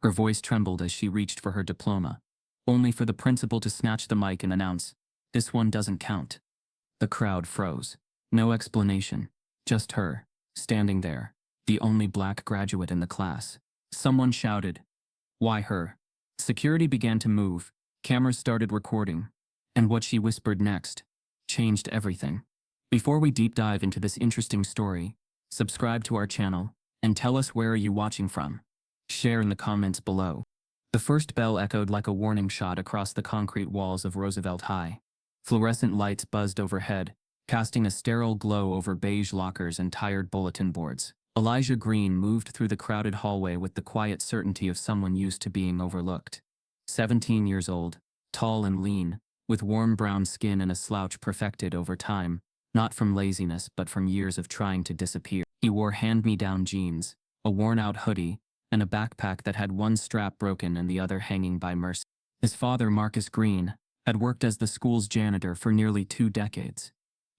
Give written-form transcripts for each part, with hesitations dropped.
Her voice trembled as she reached for her diploma, only for the principal to snatch the mic and announce, "This one doesn't count." The crowd froze. No explanation, just her, standing there, the only black graduate in the class. Someone shouted, "Why her?" Security began to move, cameras started recording, and what she whispered next changed everything. Before we deep dive into this interesting story, subscribe to our channel, and tell us where are you watching from. Share in the comments below. The first bell echoed like a warning shot across the concrete walls of Roosevelt High. Fluorescent lights buzzed overhead, casting a sterile glow over beige lockers and tired bulletin boards. Elijah Green moved through the crowded hallway with the quiet certainty of someone used to being overlooked. 17 years old, tall and lean, with warm brown skin and a slouch perfected over time, not from laziness but from years of trying to disappear. He wore hand-me-down jeans, a worn-out hoodie, and a backpack that had one strap broken and the other hanging by mercy. His father, Marcus Green, had worked as the school's janitor for nearly 2 decades.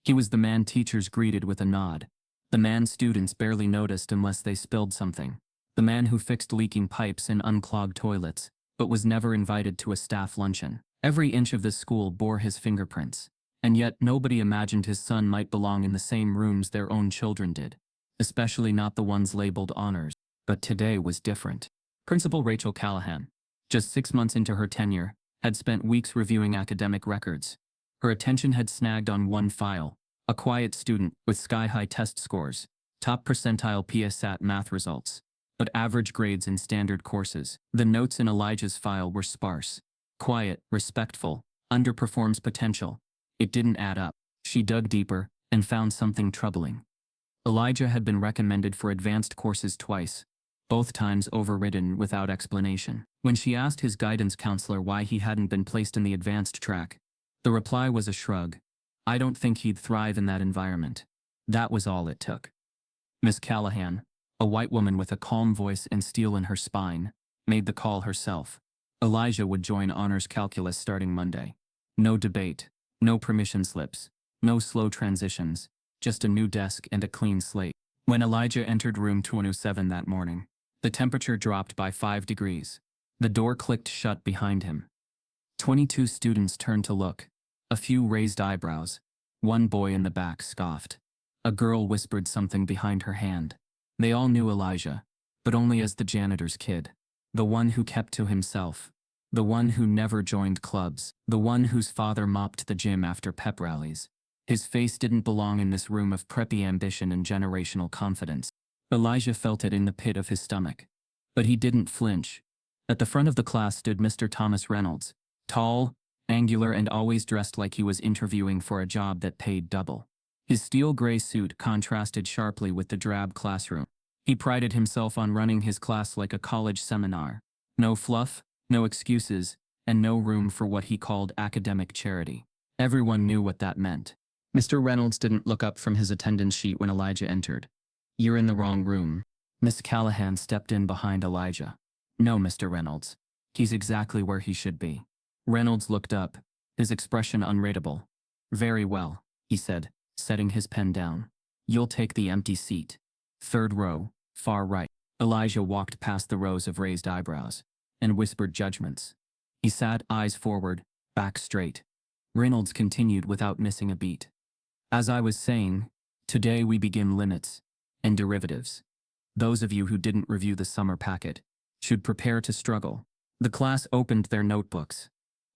He was the man teachers greeted with a nod, the man students barely noticed unless they spilled something, the man who fixed leaking pipes and unclogged toilets, but was never invited to a staff luncheon. Every inch of the school bore his fingerprints, and yet nobody imagined his son might belong in the same rooms their own children did, especially not the ones labeled honors. But today was different. Principal Rachel Callahan, just 6 months into her tenure, had spent weeks reviewing academic records. Her attention had snagged on one file, a quiet student with sky-high test scores, top percentile PSAT math results, but average grades in standard courses. The notes in Elijah's file were sparse, quiet, respectful, underperforms potential. It didn't add up. She dug deeper and found something troubling. Elijah had been recommended for advanced courses twice, both times overridden without explanation. When she asked his guidance counselor why he hadn't been placed in the advanced track, the reply was a shrug. "I don't think he'd thrive in that environment." That was all it took. Miss Callahan, a white woman with a calm voice and steel in her spine, made the call herself. Elijah would join honors calculus starting Monday. No debate, no permission slips, no slow transitions, just a new desk and a clean slate. When Elijah entered room 207 that morning, the temperature dropped by 5 degrees. The door clicked shut behind him. 22 students turned to look. A few raised eyebrows. One boy in the back scoffed. A girl whispered something behind her hand. They all knew Elijah, but only as the janitor's kid. The one who kept to himself. The one who never joined clubs. The one whose father mopped the gym after pep rallies. His face didn't belong in this room of preppy ambition and generational confidence. Elijah felt it in the pit of his stomach. But he didn't flinch. At the front of the class stood Mr. Thomas Reynolds, tall, angular, and always dressed like he was interviewing for a job that paid double. His steel gray suit contrasted sharply with the drab classroom. He prided himself on running his class like a college seminar. No fluff, no excuses, and no room for what he called academic charity. Everyone knew what that meant. Mr. Reynolds didn't look up from his attendance sheet when Elijah entered. "You're in the wrong room." Miss Callahan stepped in behind Elijah. "No, Mr. Reynolds. He's exactly where he should be." Reynolds looked up, his expression unreadable. "Very well," he said, setting his pen down. "You'll take the empty seat. 3rd row, far right." Elijah walked past the rows of raised eyebrows and whispered judgments. He sat, eyes forward, back straight. Reynolds continued without missing a beat. "As I was saying, today we begin limits and derivatives. Those of you who didn't review the summer packet should prepare to struggle." The class opened their notebooks.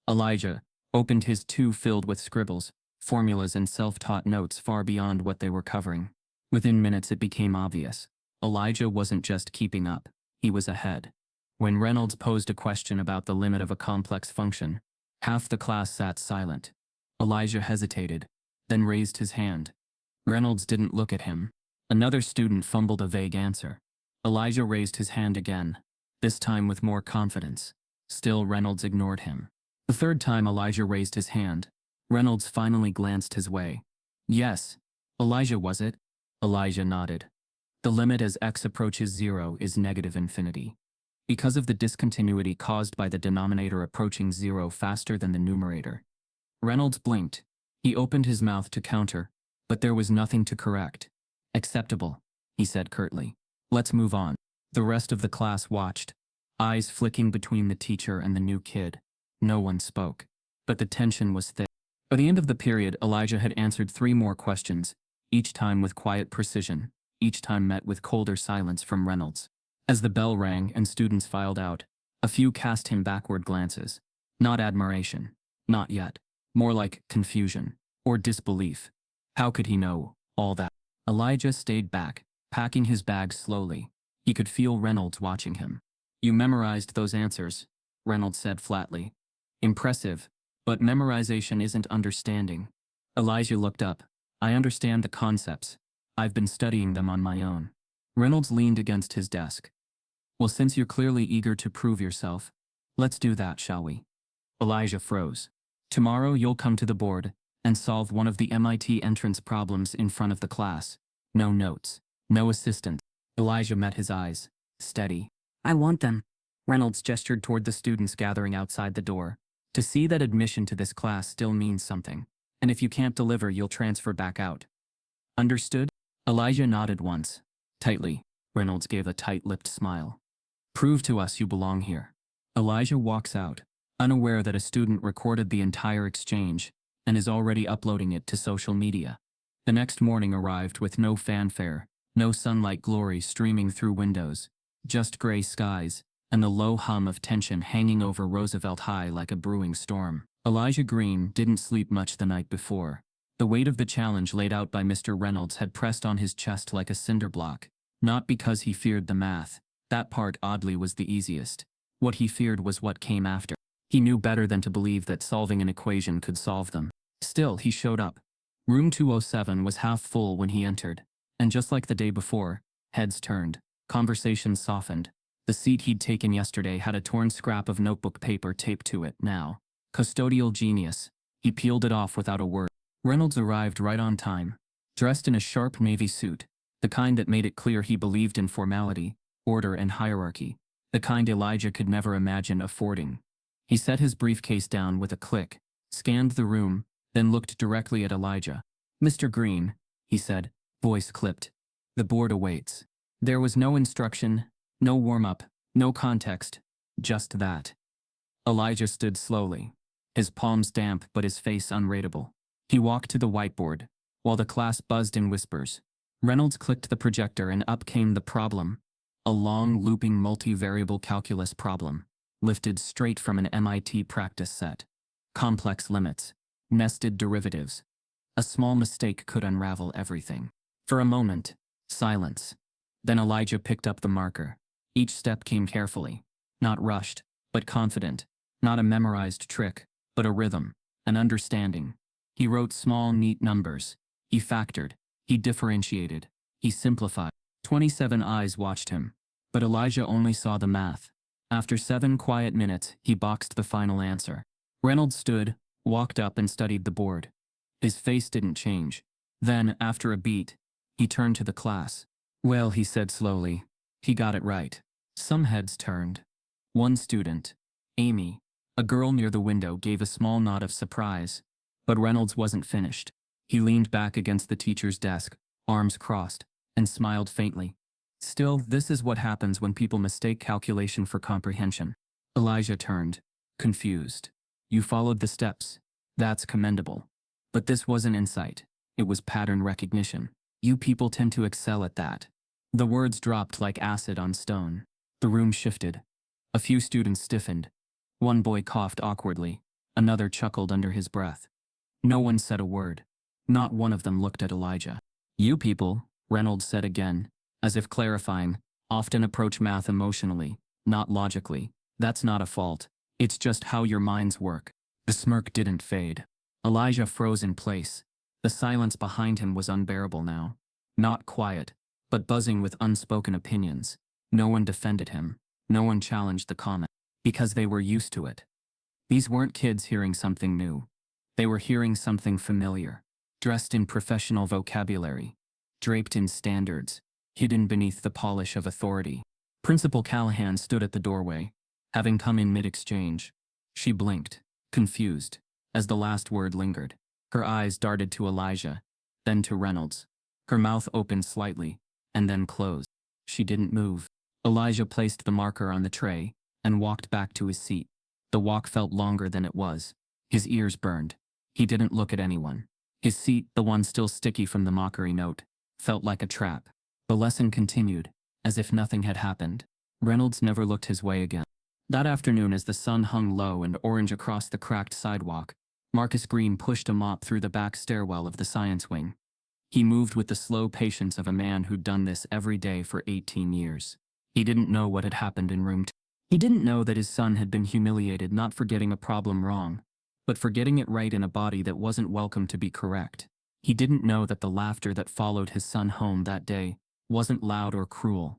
Elijah opened his 2 filled with scribbles, formulas, and self-taught notes far beyond what they were covering. Within minutes it became obvious. Elijah wasn't just keeping up, he was ahead. When Reynolds posed a question about the limit of a complex function, half the class sat silent. Elijah hesitated, then raised his hand. Reynolds didn't look at him. Another student fumbled a vague answer. Elijah raised his hand again, this time with more confidence. Still, Reynolds ignored him. The 3rd time Elijah raised his hand, Reynolds finally glanced his way. "Yes, Elijah, was it?" Elijah nodded. "The limit as x approaches 0 is negative infinity. Because of the discontinuity caused by the denominator approaching 0 faster than the numerator." Reynolds blinked. He opened his mouth to counter, but there was nothing to correct. "Acceptable," he said curtly. "Let's move on." The rest of the class watched, eyes flicking between the teacher and the new kid. No one spoke, but the tension was thick. By the end of the period, Elijah had answered 3 more questions, each time with quiet precision, each time met with colder silence from Reynolds. As the bell rang and students filed out, a few cast him backward glances. Not admiration. Not yet. More like confusion. Or disbelief. How could he know all that? Elijah stayed back, packing his bag slowly. He could feel Reynolds watching him. "You memorized those answers," Reynolds said flatly. "Impressive, but memorization isn't understanding." Elijah looked up. "I understand the concepts. I've been studying them on my own." Reynolds leaned against his desk. "Well, since you're clearly eager to prove yourself, let's do that, shall we?" Elijah froze. "Tomorrow you'll come to the board and solve one of the MIT entrance problems in front of the class. No notes. No assistant." Elijah met his eyes. Steady. "I want them." Reynolds gestured toward the students gathering outside the door. "To see that admission to this class still means something. And if you can't deliver, you'll transfer back out. Understood?" Elijah nodded once. Tightly. Reynolds gave a tight-lipped smile. "Prove to us you belong here." Elijah walks out, unaware that a student recorded the entire exchange and is already uploading it to social media. The next morning arrived with no fanfare, no sunlight glory streaming through windows, just gray skies, and the low hum of tension hanging over Roosevelt High like a brewing storm. Elijah Green didn't sleep much the night before. The weight of the challenge laid out by Mr. Reynolds had pressed on his chest like a cinder block. Not because he feared the math. That part oddly was the easiest. What he feared was what came after. He knew better than to believe that solving an equation could solve them. Still, he showed up. Room 207 was half full when he entered. And just like the day before, heads turned, conversations softened. The seat he'd taken yesterday had a torn scrap of notebook paper taped to it now. Custodial genius. He peeled it off without a word. Reynolds arrived right on time, dressed in a sharp navy suit, the kind that made it clear he believed in formality, order and hierarchy, the kind Elijah could never imagine affording. He set his briefcase down with a click, scanned the room, then looked directly at Elijah. "Mr. Green," he said, voice clipped. "The board awaits." There was no instruction, no warm-up, no context, just that. Elijah stood slowly, his palms damp but his face unreadable. He walked to the whiteboard, while the class buzzed in whispers. Reynolds clicked the projector and up came the problem. A long, looping multivariable calculus problem, lifted straight from an MIT practice set. Complex limits, nested derivatives. A small mistake could unravel everything. For a moment, silence. Then Elijah picked up the marker. Each step came carefully, not rushed, but confident. Not a memorized trick, but a rhythm, an understanding. He wrote small, neat numbers. He factored. He differentiated. He simplified. 27 eyes watched him. But Elijah only saw the math. After 7 quiet minutes, he boxed the final answer. Reynolds stood, walked up and studied the board. His face didn't change. Then, after a beat, he turned to the class. "Well," he said slowly, "he got it right." Some heads turned. One student, Amy, a girl near the window, gave a small nod of surprise. But Reynolds wasn't finished. He leaned back against the teacher's desk, arms crossed, and smiled faintly. "Still, this is what happens when people mistake calculation for comprehension." Elijah turned, confused. "You followed the steps. That's commendable. But this wasn't insight. It was pattern recognition. You people tend to excel at that." The words dropped like acid on stone. The room shifted. A few students stiffened. One boy coughed awkwardly. Another chuckled under his breath. No one said a word. Not one of them looked at Elijah. "You people," Reynolds said again, as if clarifying, "often approach math emotionally, not logically. That's not a fault. It's just how your minds work." The smirk didn't fade. Elijah froze in place. The silence behind him was unbearable now. Not quiet, but buzzing with unspoken opinions. No one defended him. No one challenged the comment. Because they were used to it. These weren't kids hearing something new. They were hearing something familiar, dressed in professional vocabulary, draped in standards, hidden beneath the polish of authority. Principal Callahan stood at the doorway, having come in mid-exchange. She blinked, confused, as the last word lingered. Her eyes darted to Elijah, then to Reynolds. Her mouth opened slightly, and then closed. She didn't move. Elijah placed the marker on the tray, and walked back to his seat. The walk felt longer than it was. His ears burned. He didn't look at anyone. His seat, the one still sticky from the mockery note, felt like a trap. The lesson continued, as if nothing had happened. Reynolds never looked his way again. That afternoon, as the sun hung low and orange across the cracked sidewalk, Marcus Green pushed a mop through the back stairwell of the science wing. He moved with the slow patience of a man who'd done this every day for 18 years. He didn't know what had happened in room 2. He didn't know that his son had been humiliated not for getting a problem wrong, but for getting it right in a body that wasn't welcome to be correct. He didn't know that the laughter that followed his son home that day wasn't loud or cruel,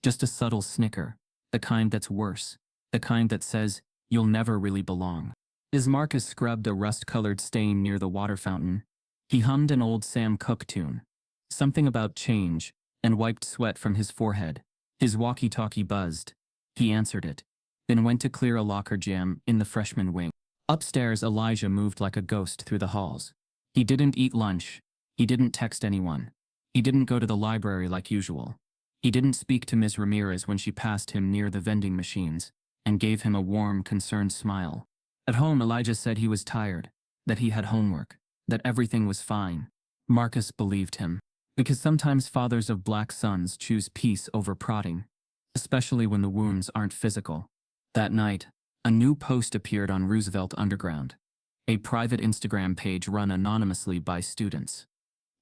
just a subtle snicker, the kind that's worse, the kind that says, "You'll never really belong." As Marcus scrubbed a rust-colored stain near the water fountain, he hummed an old Sam Cooke tune, something about change, and wiped sweat from his forehead. His walkie-talkie buzzed. He answered it, then went to clear a locker jam in the freshman wing. Upstairs, Elijah moved like a ghost through the halls. He didn't eat lunch. He didn't text anyone. He didn't go to the library like usual. He didn't speak to Ms. Ramirez when she passed him near the vending machines and gave him a warm, concerned smile. At home, Elijah said he was tired, that he had homework, that everything was fine. Marcus believed him, because sometimes fathers of black sons choose peace over prodding, especially when the wounds aren't physical. That night, a new post appeared on Roosevelt Underground, a private Instagram page run anonymously by students.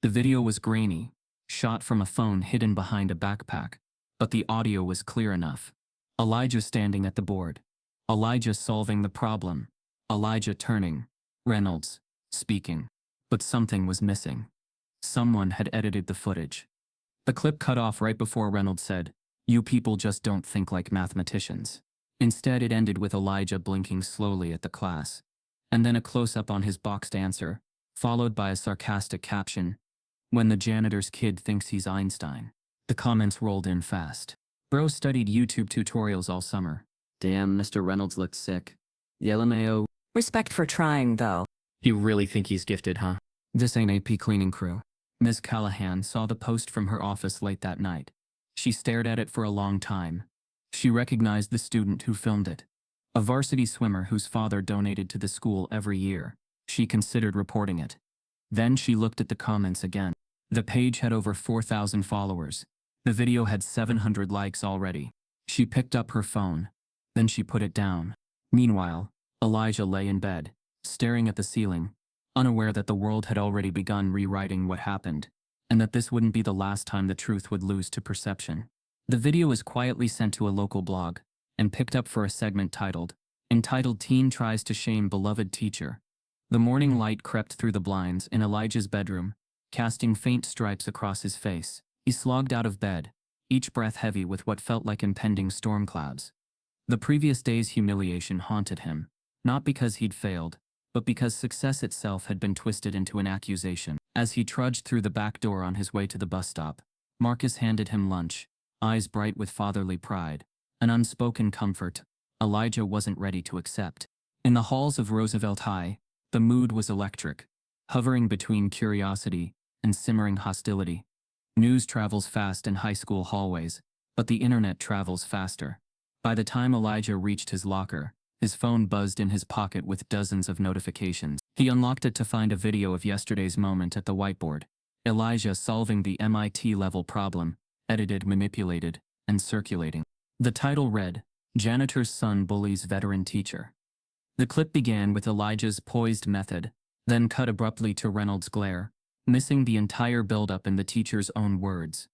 The video was grainy, shot from a phone hidden behind a backpack, but the audio was clear enough. Elijah standing at the board. Elijah solving the problem. Elijah turning. Reynolds speaking. But something was missing. Someone had edited the footage. The clip cut off right before Reynolds said, "You people just don't think like mathematicians." Instead, it ended with Elijah blinking slowly at the class, and then a close-up on his boxed answer, followed by a sarcastic caption, "When the janitor's kid thinks he's Einstein." The comments rolled in fast. Bro studied YouTube tutorials all summer. Damn, Mr. Reynolds looked sick. LMAO. Respect for trying, though. You really think he's gifted, huh? This ain't AP cleaning crew. Ms. Callahan saw the post from her office late that night. She stared at it for a long time. She recognized the student who filmed it. A varsity swimmer whose father donated to the school every year. She considered reporting it. Then she looked at the comments again. The page had over 4,000 followers. The video had 700 likes already. She picked up her phone. Then she put it down. Meanwhile, Elijah lay in bed, staring at the ceiling, unaware that the world had already begun rewriting what happened, and that this wouldn't be the last time the truth would lose to perception. The video was quietly sent to a local blog, and picked up for a segment entitled "Teen Tries to Shame Beloved Teacher." The morning light crept through the blinds in Elijah's bedroom, casting faint stripes across his face. He slogged out of bed, each breath heavy with what felt like impending storm clouds. The previous day's humiliation haunted him, not because he'd failed, but because success itself had been twisted into an accusation. As he trudged through the back door on his way to the bus stop, Marcus handed him lunch, eyes bright with fatherly pride, an unspoken comfort Elijah wasn't ready to accept. In the halls of Roosevelt High, the mood was electric, hovering between curiosity and simmering hostility. News travels fast in high school hallways, but the internet travels faster. By the time Elijah reached his locker, his phone buzzed in his pocket with dozens of notifications. He unlocked it to find a video of yesterday's moment at the whiteboard. Elijah solving the MIT-level problem, edited, manipulated, and circulating. The title read, "Janitor's Son Bullies Veteran Teacher." The clip began with Elijah's poised method, then cut abruptly to Reynolds' glare, missing the entire buildup in the teacher's own words.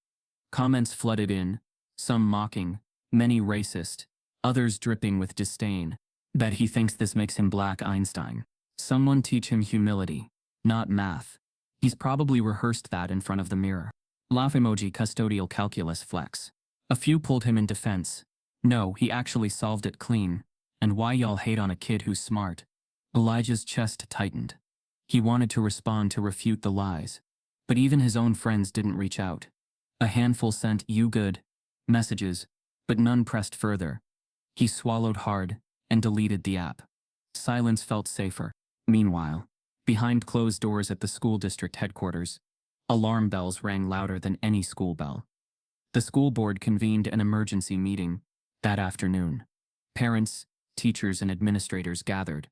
Comments flooded in, some mocking, many racist, others dripping with disdain. "Bet he thinks this makes him Black Einstein. Someone teach him humility, not math. He's probably rehearsed that in front of the mirror." Laugh emoji, custodial calculus flex. A few pulled him in defense. "No, he actually solved it clean. And why y'all hate on a kid who's smart?" Elijah's chest tightened. He wanted to respond to refute the lies, but even his own friends didn't reach out. A handful sent "you good" messages, but none pressed further. He swallowed hard and deleted the app. Silence felt safer. Meanwhile, behind closed doors at the school district headquarters, alarm bells rang louder than any school bell. The school board convened an emergency meeting that afternoon. Parents, teachers, and administrators gathered,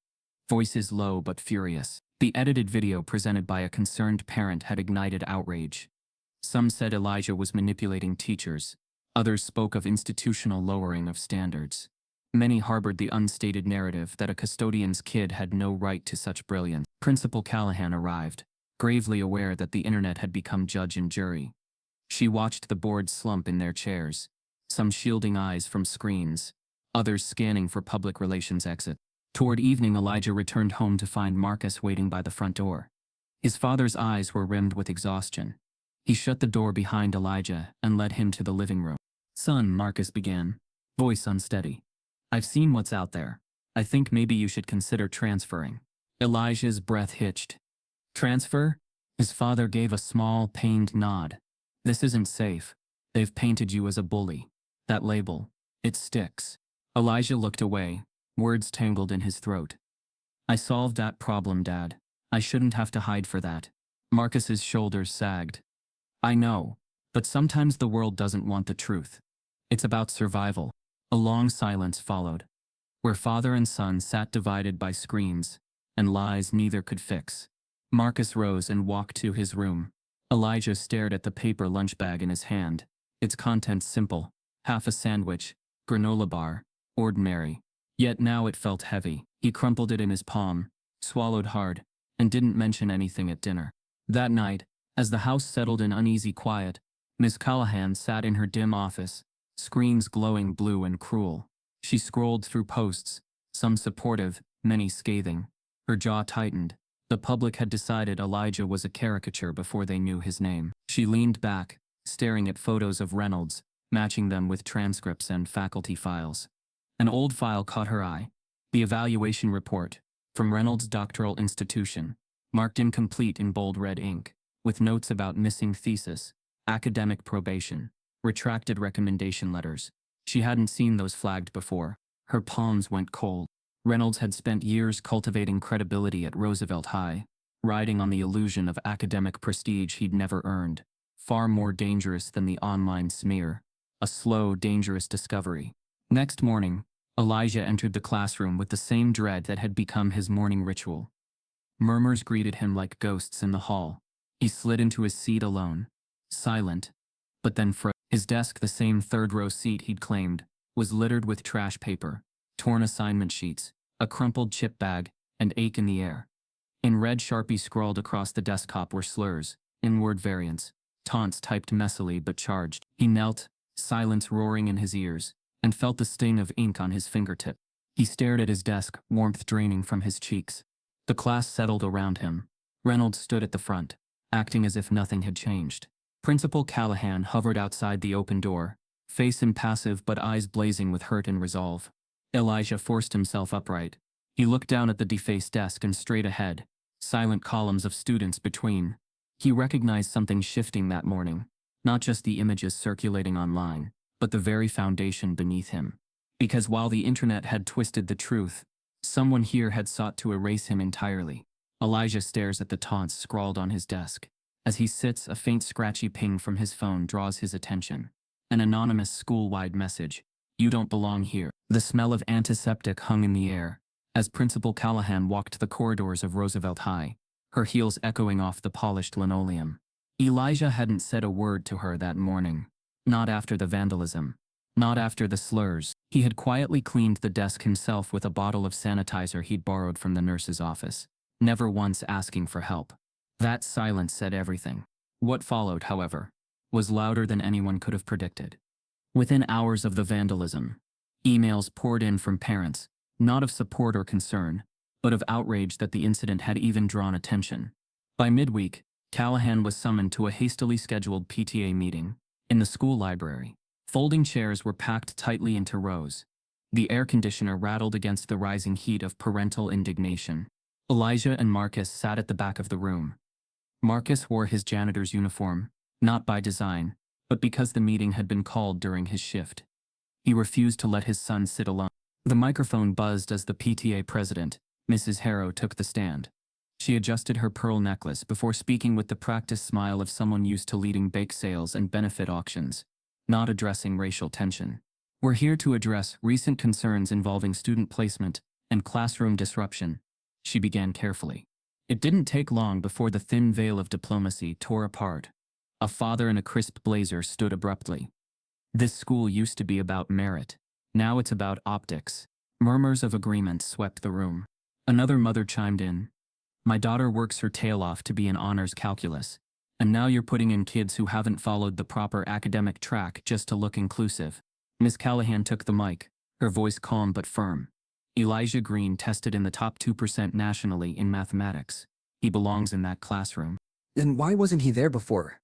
voices low but furious. The edited video presented by a concerned parent had ignited outrage. Some said Elijah was manipulating teachers. Others spoke of institutional lowering of standards. Many harbored the unstated narrative that a custodian's kid had no right to such brilliance. Principal Callahan arrived, gravely aware that the internet had become judge and jury. She watched the board slump in their chairs, some shielding eyes from screens, others scanning for public relations exit. Toward evening, Elijah returned home to find Marcus waiting by the front door. His father's eyes were rimmed with exhaustion. He shut the door behind Elijah and led him to the living room. "Son," Marcus began, voice unsteady, "I've seen what's out there. I think maybe you should consider transferring." Elijah's breath hitched. "Transfer?" His father gave a small, pained nod. "This isn't safe. They've painted you as a bully. That label, it sticks." Elijah looked away, words tangled in his throat. "I solved that problem, Dad. I shouldn't have to hide for that." Marcus's shoulders sagged. "I know, but sometimes the world doesn't want the truth. It's about survival." A long silence followed, where father and son sat divided by screens, and lies neither could fix. Marcus rose and walked to his room. Elijah stared at the paper lunch bag in his hand, its contents simple, half a sandwich, granola bar, ordinary. Yet now it felt heavy. He crumpled it in his palm, swallowed hard, and didn't mention anything at dinner. That night, as the house settled in uneasy quiet, Miss Callahan sat in her dim office, screens glowing blue and cruel. She scrolled through posts, some supportive, many scathing. Her jaw tightened. The public had decided Elijah was a caricature before they knew his name. She leaned back, staring at photos of Reynolds, matching them with transcripts and faculty files. An old file caught her eye. The evaluation report, from Reynolds' doctoral institution, marked incomplete in bold red ink, with notes about missing thesis, academic probation, retracted recommendation letters. She hadn't seen those flagged before. Her palms went cold. Reynolds had spent years cultivating credibility at Roosevelt High, riding on the illusion of academic prestige he'd never earned. Far more dangerous than the online smear. A slow, dangerous discovery. Next morning, Elijah entered the classroom with the same dread that had become his morning ritual. Murmurs greeted him like ghosts in the hall. He slid into his seat alone, silent, but then froze. His desk, the same third-row seat he'd claimed, was littered with trash paper, torn assignment sheets, a crumpled chip bag, and ache in the air. In red Sharpie scrawled across the desktop were slurs, inward variants, taunts typed messily but charged. He knelt, silence roaring in his ears, and felt the sting of ink on his fingertip. He stared at his desk, warmth draining from his cheeks. The class settled around him. Reynolds stood at the front, acting as if nothing had changed. Principal Callahan hovered outside the open door, face impassive but eyes blazing with hurt and resolve. Elijah forced himself upright. He looked down at the defaced desk and straight ahead, silent columns of students between. He recognized something shifting that morning, not just the images circulating online, but the very foundation beneath him. Because while the internet had twisted the truth, someone here had sought to erase him entirely. Elijah stares at the taunts scrawled on his desk. As he sits, a faint scratchy ping from his phone draws his attention. An anonymous school-wide message. "You don't belong here." The smell of antiseptic hung in the air, as Principal Callahan walked the corridors of Roosevelt High, her heels echoing off the polished linoleum. Elijah hadn't said a word to her that morning. Not after the vandalism. Not after the slurs. He had quietly cleaned the desk himself with a bottle of sanitizer he'd borrowed from the nurse's office, never once asking for help. That silence said everything. What followed, however, was louder than anyone could have predicted. Within hours of the vandalism, emails poured in from parents, not of support or concern, but of outrage that the incident had even drawn attention. By midweek, Callahan was summoned to a hastily scheduled PTA meeting in the school library. Folding chairs were packed tightly into rows. The air conditioner rattled against the rising heat of parental indignation. Elijah and Marcus sat at the back of the room. Marcus wore his janitor's uniform, not by design, but because the meeting had been called during his shift. He refused to let his son sit alone. The microphone buzzed as the PTA president, Mrs. Harrow, took the stand. She adjusted her pearl necklace before speaking with the practiced smile of someone used to leading bake sales and benefit auctions, not addressing racial tension. We're here to address recent concerns involving student placement and classroom disruption, she began carefully. It didn't take long before the thin veil of diplomacy tore apart. A father in a crisp blazer stood abruptly. This school used to be about merit. Now it's about optics. Murmurs of agreement swept the room. Another mother chimed in. My daughter works her tail off to be in honors calculus, and now you're putting in kids who haven't followed the proper academic track just to look inclusive. Miss Callahan took the mic, her voice calm but firm. Elijah Green tested in the top 2% nationally in mathematics. He belongs in that classroom. Then why wasn't he there before?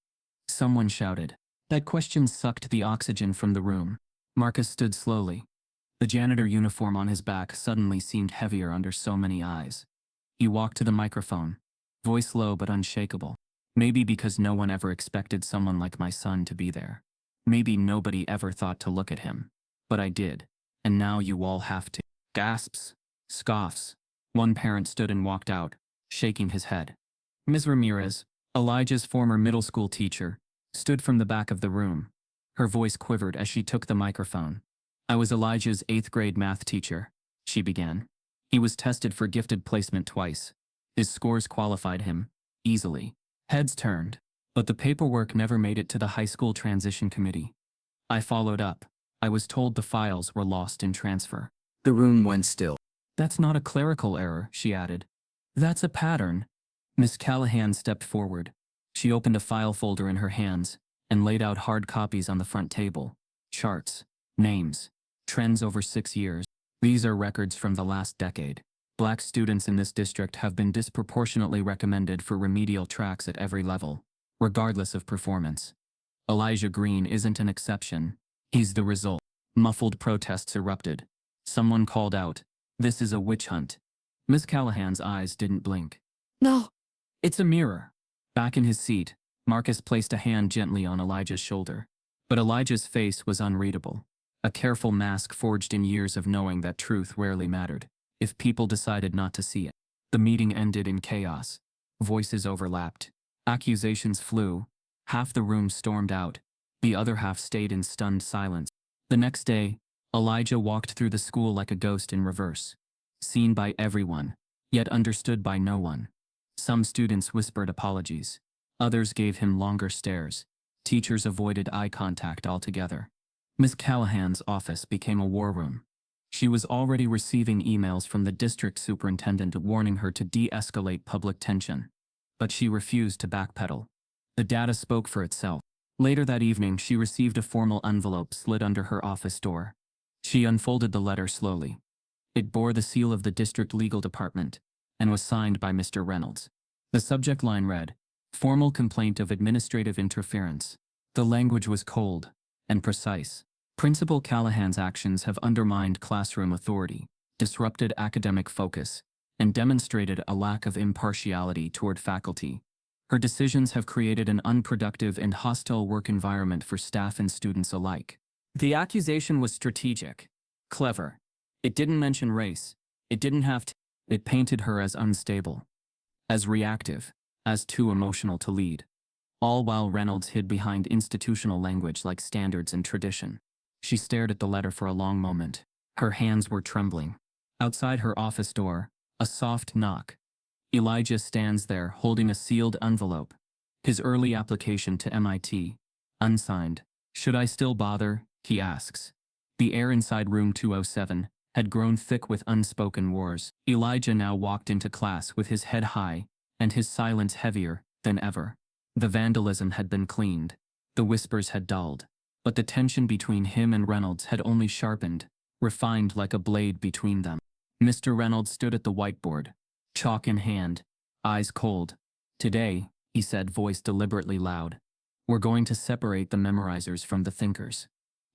Someone shouted. That question sucked the oxygen from the room. Marcus stood slowly. The janitor uniform on his back suddenly seemed heavier under so many eyes. He walked to the microphone, voice low but unshakable. Maybe because no one ever expected someone like my son to be there. Maybe nobody ever thought to look at him. But I did. And now you all have to. Gasps. Scoffs. One parent stood and walked out, shaking his head. Ms. Ramirez, Elijah's former middle school teacher, stood from the back of the room. Her voice quivered as she took the microphone. I was Elijah's 8th grade math teacher, she began. He was tested for gifted placement twice. His scores qualified him, easily. Heads turned, but the paperwork never made it to the high school transition committee. I followed up. I was told the files were lost in transfer. The room went still. That's not a clerical error, she added. That's a pattern. Miss Callahan stepped forward. She opened a file folder in her hands and laid out hard copies on the front table. Charts, names, trends over 6 years. These are records from the last decade. Black students in this district have been disproportionately recommended for remedial tracks at every level, regardless of performance. Elijah Green isn't an exception. He's the result. Muffled protests erupted. Someone called out, "This is a witch hunt." Miss Callahan's eyes didn't blink. No. It's a mirror. Back in his seat, Marcus placed a hand gently on Elijah's shoulder. But Elijah's face was unreadable. A careful mask forged in years of knowing that truth rarely mattered, if people decided not to see it. The meeting ended in chaos. Voices overlapped. Accusations flew. Half the room stormed out. The other half stayed in stunned silence. The next day, Elijah walked through the school like a ghost in reverse. Seen by everyone, yet understood by no one. Some students whispered apologies. Others gave him longer stares. Teachers avoided eye contact altogether. Miss Callahan's office became a war room. She was already receiving emails from the district superintendent warning her to de-escalate public tension. But she refused to backpedal. The data spoke for itself. Later that evening, she received a formal envelope slid under her office door. She unfolded the letter slowly. It bore the seal of the district legal department and was signed by Mr. Reynolds. The subject line read, "Formal complaint of administrative interference." The language was cold and precise. Principal Callahan's actions have undermined classroom authority, disrupted academic focus, and demonstrated a lack of impartiality toward faculty. Her decisions have created an unproductive and hostile work environment for staff and students alike. The accusation was strategic, clever. It didn't mention race. It didn't have to. It painted her as unstable, as reactive, as too emotional to lead. All while Reynolds hid behind institutional language like standards and tradition. She stared at the letter for a long moment. Her hands were trembling. Outside her office door, a soft knock. Elijah stands there holding a sealed envelope. His early application to MIT. Unsigned. "Should I still bother?" he asks. The air inside room 207 had grown thick with unspoken wars. Elijah now walked into class with his head high and his silence heavier than ever. The vandalism had been cleaned. The whispers had dulled. But the tension between him and Reynolds had only sharpened, refined like a blade between them. Mr. Reynolds stood at the whiteboard, chalk in hand, eyes cold. "Today," he said, voice deliberately loud, "we're going to separate the memorizers from the thinkers."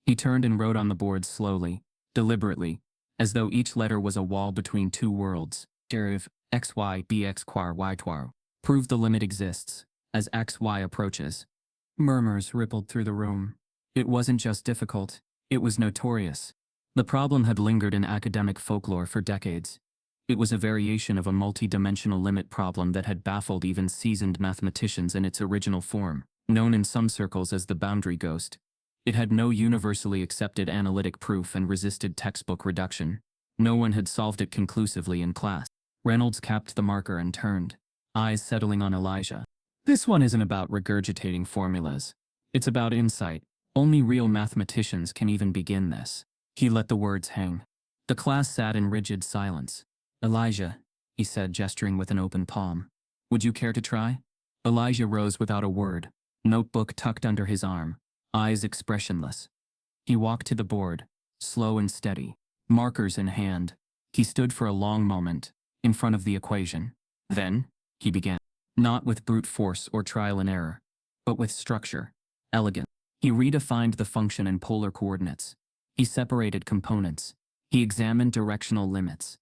He turned and wrote on the board slowly, deliberately, as though each letter was a wall between two worlds. Deriv, xy, bx quar y twar. Prove the limit exists, as xy approaches. Murmurs rippled through the room. It wasn't just difficult, it was notorious. The problem had lingered in academic folklore for decades. It was a variation of a multi-dimensional limit problem that had baffled even seasoned mathematicians in its original form, known in some circles as the boundary ghost. It had no universally accepted analytic proof and resisted textbook reduction. No one had solved it conclusively in class. Reynolds capped the marker and turned, eyes settling on Elijah. This one isn't about regurgitating formulas. It's about insight. Only real mathematicians can even begin this. He let the words hang. The class sat in rigid silence. Elijah, he said, gesturing with an open palm. Would you care to try? Elijah rose without a word, notebook tucked under his arm, eyes expressionless. He walked to the board, slow and steady, markers in hand. He stood for a long moment, in front of the equation. Then, he began. Not with brute force or trial and error, but with structure, elegance. He redefined the function in polar coordinates. He separated components. He examined directional limits.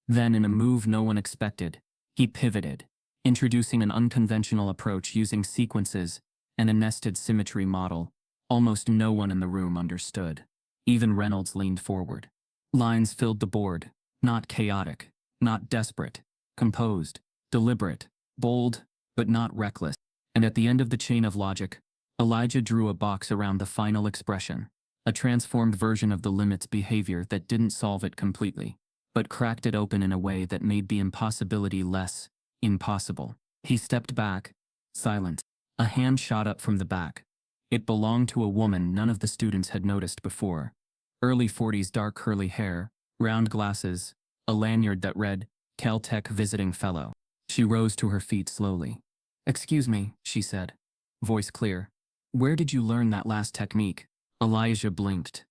Then, in a move no one expected, he pivoted, introducing an unconventional approach using sequences and a nested symmetry model. Almost no one in the room understood. Even Reynolds leaned forward. Lines filled the board, not chaotic, not desperate, composed, deliberate, bold, but not reckless. And at the end of the chain of logic, Elijah drew a box around the final expression, a transformed version of the limit's behavior that didn't solve it completely, but cracked it open in a way that made the impossibility less impossible. He stepped back, silent. A hand shot up from the back. It belonged to a woman none of the students had noticed before. Early 40s, dark curly hair, round glasses, a lanyard that read, Caltech Visiting Fellow. She rose to her feet slowly. Excuse me, she said, voice clear. Where did you learn that last technique? Elijah blinked.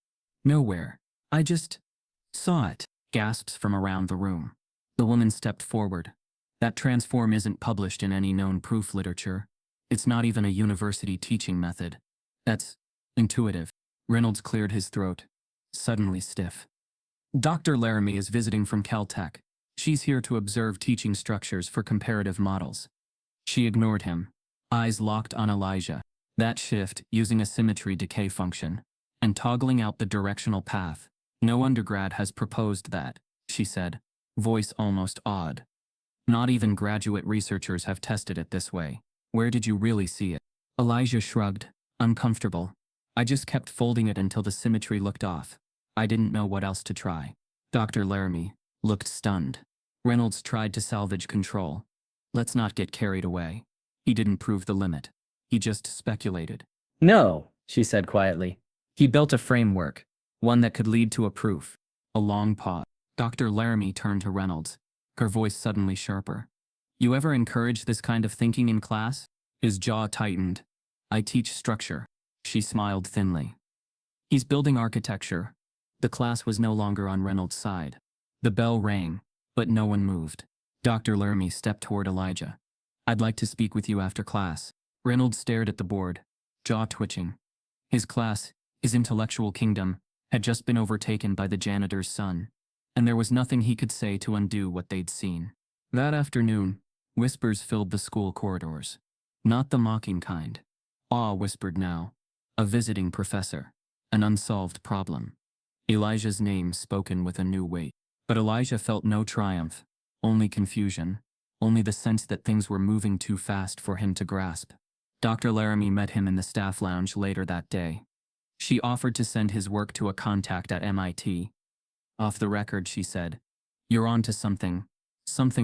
Nowhere. I just saw it. Gasps from around the room. The woman stepped forward. That transform isn't published in any known proof literature. It's not even a university teaching method. That's intuitive. Reynolds cleared his throat, suddenly stiff. Dr. Laramie is visiting from Caltech. She's here to observe teaching structures for comparative models. She ignored him, eyes locked on Elijah. That shift, using a symmetry decay function, and toggling out the directional path. No undergrad has proposed that, she said, voice almost awed. Not even graduate researchers have tested it this way. Where did you really see it? Elijah shrugged, uncomfortable. I just kept folding it until the symmetry looked off. I didn't know what else to try. Dr. Laramie looked stunned. Reynolds tried to salvage control. Let's not get carried away. He didn't prove the limit. He just speculated. No, she said quietly. He built a framework, one that could lead to a proof. A long pause. Dr. Laramie turned to Reynolds, her voice suddenly sharper. You ever encourage this kind of thinking in class? His jaw tightened. I teach structure. She smiled thinly. He's building architecture. The class was no longer on Reynolds' side. The bell rang, but no one moved. Dr. Laramie stepped toward Elijah. I'd like to speak with you after class. Reynolds stared at the board, jaw twitching. His class, his intellectual kingdom, had just been overtaken by the janitor's son, and there was nothing he could say to undo what they'd seen. That afternoon, whispers filled the school corridors. Not the mocking kind. Awe whispered now. A visiting professor. An unsolved problem. Elijah's name spoken with a new weight. But Elijah felt no triumph, only confusion, only the sense that things were moving too fast for him to grasp. Dr. Laramie met him in the staff lounge later that day. She offered to send his work to a contact at MIT. Off the record, she said, You're on to something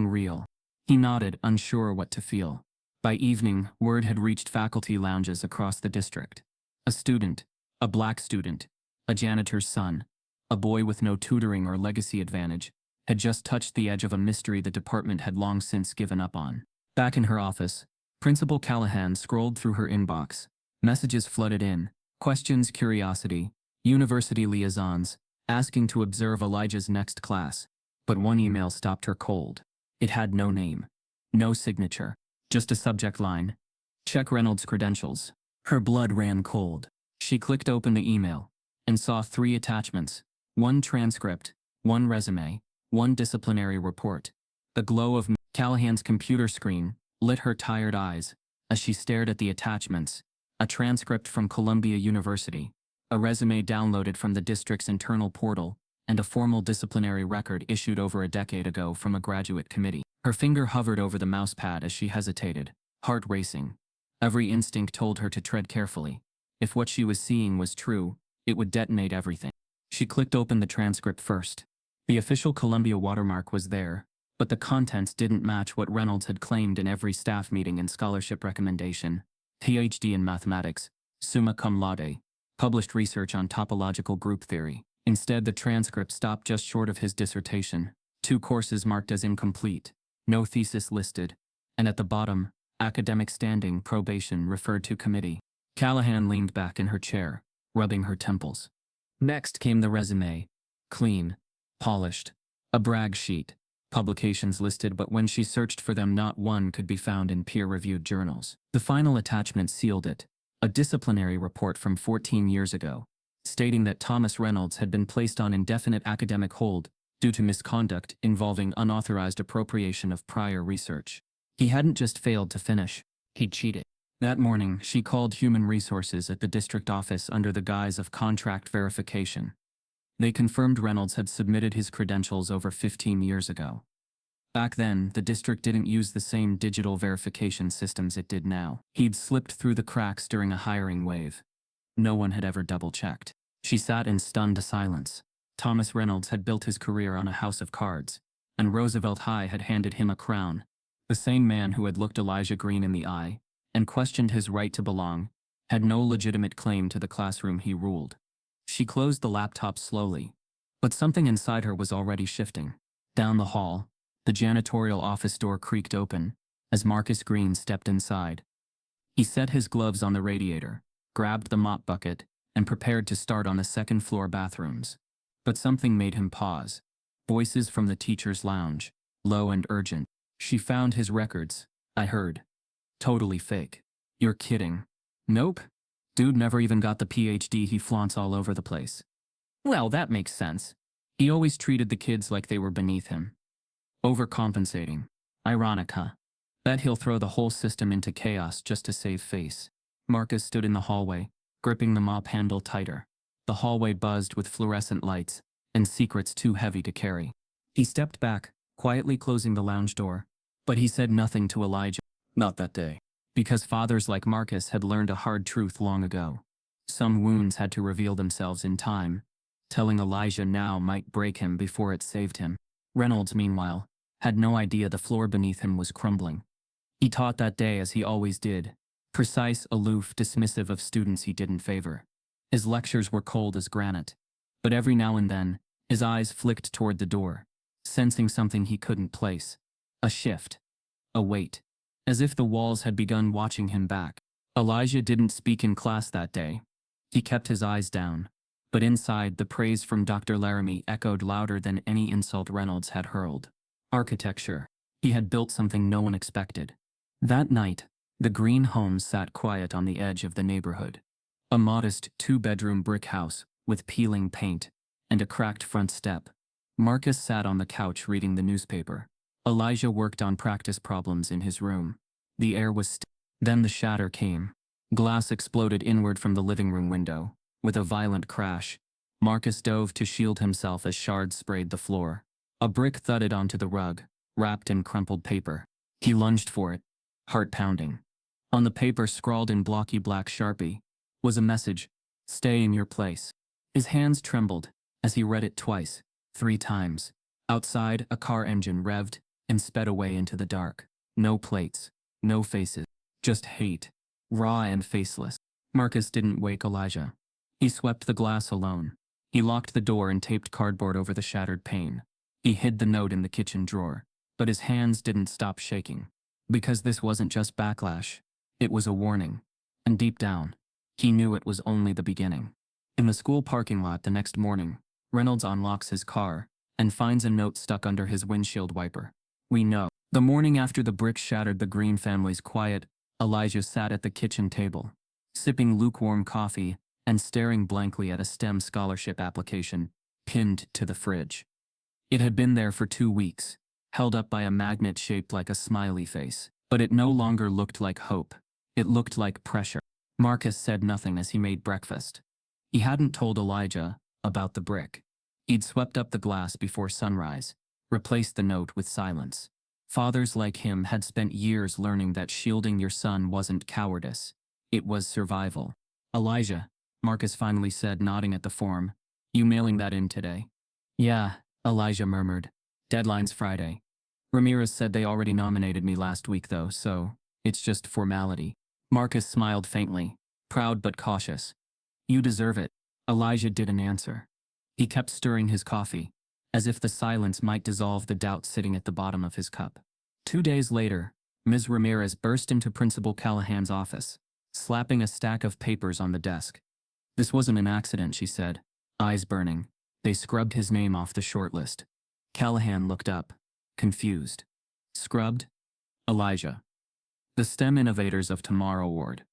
real. He nodded, unsure what to feel. By evening, word had reached faculty lounges across the district. A student, a black student, a janitor's son, a boy with no tutoring or legacy advantage, had just touched the edge of a mystery the department had long since given up on. Back in her office, Principal Callahan scrolled through her inbox. Messages flooded in, questions, curiosity, university liaisons, asking to observe Elijah's next class. But one email stopped her cold. It had no name, no signature, just a subject line. Check Reynolds' credentials. Her blood ran cold. She clicked open the email and saw 3 attachments, 1 transcript, 1 resume, 1 disciplinary report. The glow of Callahan's computer screen lit her tired eyes as she stared at the attachments, a transcript from Columbia University, a resume downloaded from the district's internal portal, and a formal disciplinary record issued over a decade ago from a graduate committee. Her finger hovered over the mousepad as she hesitated, heart racing. Every instinct told her to tread carefully. If what she was seeing was true, it would detonate everything. She clicked open the transcript first. The official Columbia watermark was there, but the contents didn't match what Reynolds had claimed in every staff meeting and scholarship recommendation. PhD in mathematics, summa cum laude, published research on topological group theory. Instead, the transcript stopped just short of his dissertation, 2 courses marked as incomplete, no thesis listed, and at the bottom, academic standing probation referred to committee. Callahan leaned back in her chair, rubbing her temples. Next came the resume. Clean, polished, a brag sheet, publications listed, but when she searched for them, not one could be found in peer-reviewed journals. The final attachment sealed it, a disciplinary report from 14 years ago, stating that Thomas Reynolds had been placed on indefinite academic hold due to misconduct involving unauthorized appropriation of prior research. He hadn't just failed to finish, he'd cheated. That morning, she called Human Resources at the district office under the guise of contract verification. They confirmed Reynolds had submitted his credentials over 15 years ago. Back then, the district didn't use the same digital verification systems it did now. He'd slipped through the cracks during a hiring wave. No one had ever double-checked. She sat in stunned silence. Thomas Reynolds had built his career on a house of cards, and Roosevelt High had handed him a crown. The same man who had looked Elijah Green in the eye and questioned his right to belong had no legitimate claim to the classroom he ruled. She closed the laptop slowly, but something inside her was already shifting. Down the hall, the janitorial office door creaked open as Marcus Green stepped inside. He set his gloves on the radiator, grabbed the mop bucket, and prepared to start on the second-floor bathrooms. But something made him pause. Voices from the teacher's lounge, low and urgent. She found his records, I heard. Totally fake. You're kidding. Nope. Dude never even got the PhD he flaunts all over the place. Well, that makes sense. He always treated the kids like they were beneath him. Overcompensating. Ironic, huh? Bet he'll throw the whole system into chaos just to save face. Marcus stood in the hallway, gripping the mop handle tighter. The hallway buzzed with fluorescent lights and secrets too heavy to carry. He stepped back, quietly closing the lounge door, but he said nothing to Elijah. Not that day. Because fathers like Marcus had learned a hard truth long ago. Some wounds had to reveal themselves in time. Telling Elijah now might break him before it saved him. Reynolds, meanwhile, had no idea the floor beneath him was crumbling. He taught that day as he always did, precise, aloof, dismissive of students he didn't favor. His lectures were cold as granite, but every now and then, his eyes flicked toward the door, sensing something he couldn't place. A shift. A weight. As if the walls had begun watching him back. Elijah didn't speak in class that day. He kept his eyes down, but inside, the praise from Dr. Laramie echoed louder than any insult Reynolds had hurled. Architecture. He had built something no one expected. That night, the Green home sat quiet on the edge of the neighborhood. A modest 2-bedroom brick house with peeling paint and a cracked front step. Marcus sat on the couch reading the newspaper. Elijah worked on practice problems in his room. The air was still. Then the shatter came. Glass exploded inward from the living room window. With a violent crash, Marcus dove to shield himself as shards sprayed the floor. A brick thudded onto the rug, wrapped in crumpled paper. He lunged for it, heart pounding. On the paper, scrawled in blocky black Sharpie, was a message: "Stay in your place." His hands trembled as he read it twice, 3 times. Outside, a car engine revved and sped away into the dark. No plates, no faces, just hate, raw and faceless. Marcus didn't wake Elijah. He swept the glass alone. He locked the door and taped cardboard over the shattered pane. He hid the note in the kitchen drawer, but his hands didn't stop shaking. Because this wasn't just backlash, it was a warning. And deep down, he knew it was only the beginning. In the school parking lot the next morning, Reynolds unlocks his car and finds a note stuck under his windshield wiper. We know. The morning after the bricks shattered the Green family's quiet, Elijah sat at the kitchen table, sipping lukewarm coffee and staring blankly at a STEM scholarship application pinned to the fridge. It had been there for 2 weeks, held up by a magnet shaped like a smiley face, but it no longer looked like hope. It looked like pressure. Marcus said nothing as he made breakfast. He hadn't told Elijah about the brick. He'd swept up the glass before sunrise, replaced the note with silence. Fathers like him had spent years learning that shielding your son wasn't cowardice. It was survival. Elijah, Marcus finally said, nodding at the form. You mailing that in today? Yeah, Elijah murmured. Deadline's Friday. Ramirez said they already nominated me last week though, so it's just formality. Marcus smiled faintly, proud but cautious. You deserve it. Elijah didn't answer. He kept stirring his coffee, as if the silence might dissolve the doubt sitting at the bottom of his cup. 2 days later, Ms. Ramirez burst into Principal Callahan's office, slapping a stack of papers on the desk. This wasn't an accident, she said, eyes burning. They scrubbed his name off the shortlist. Callahan looked up, confused. Scrubbed? Elijah. The STEM Innovators of Tomorrow Award.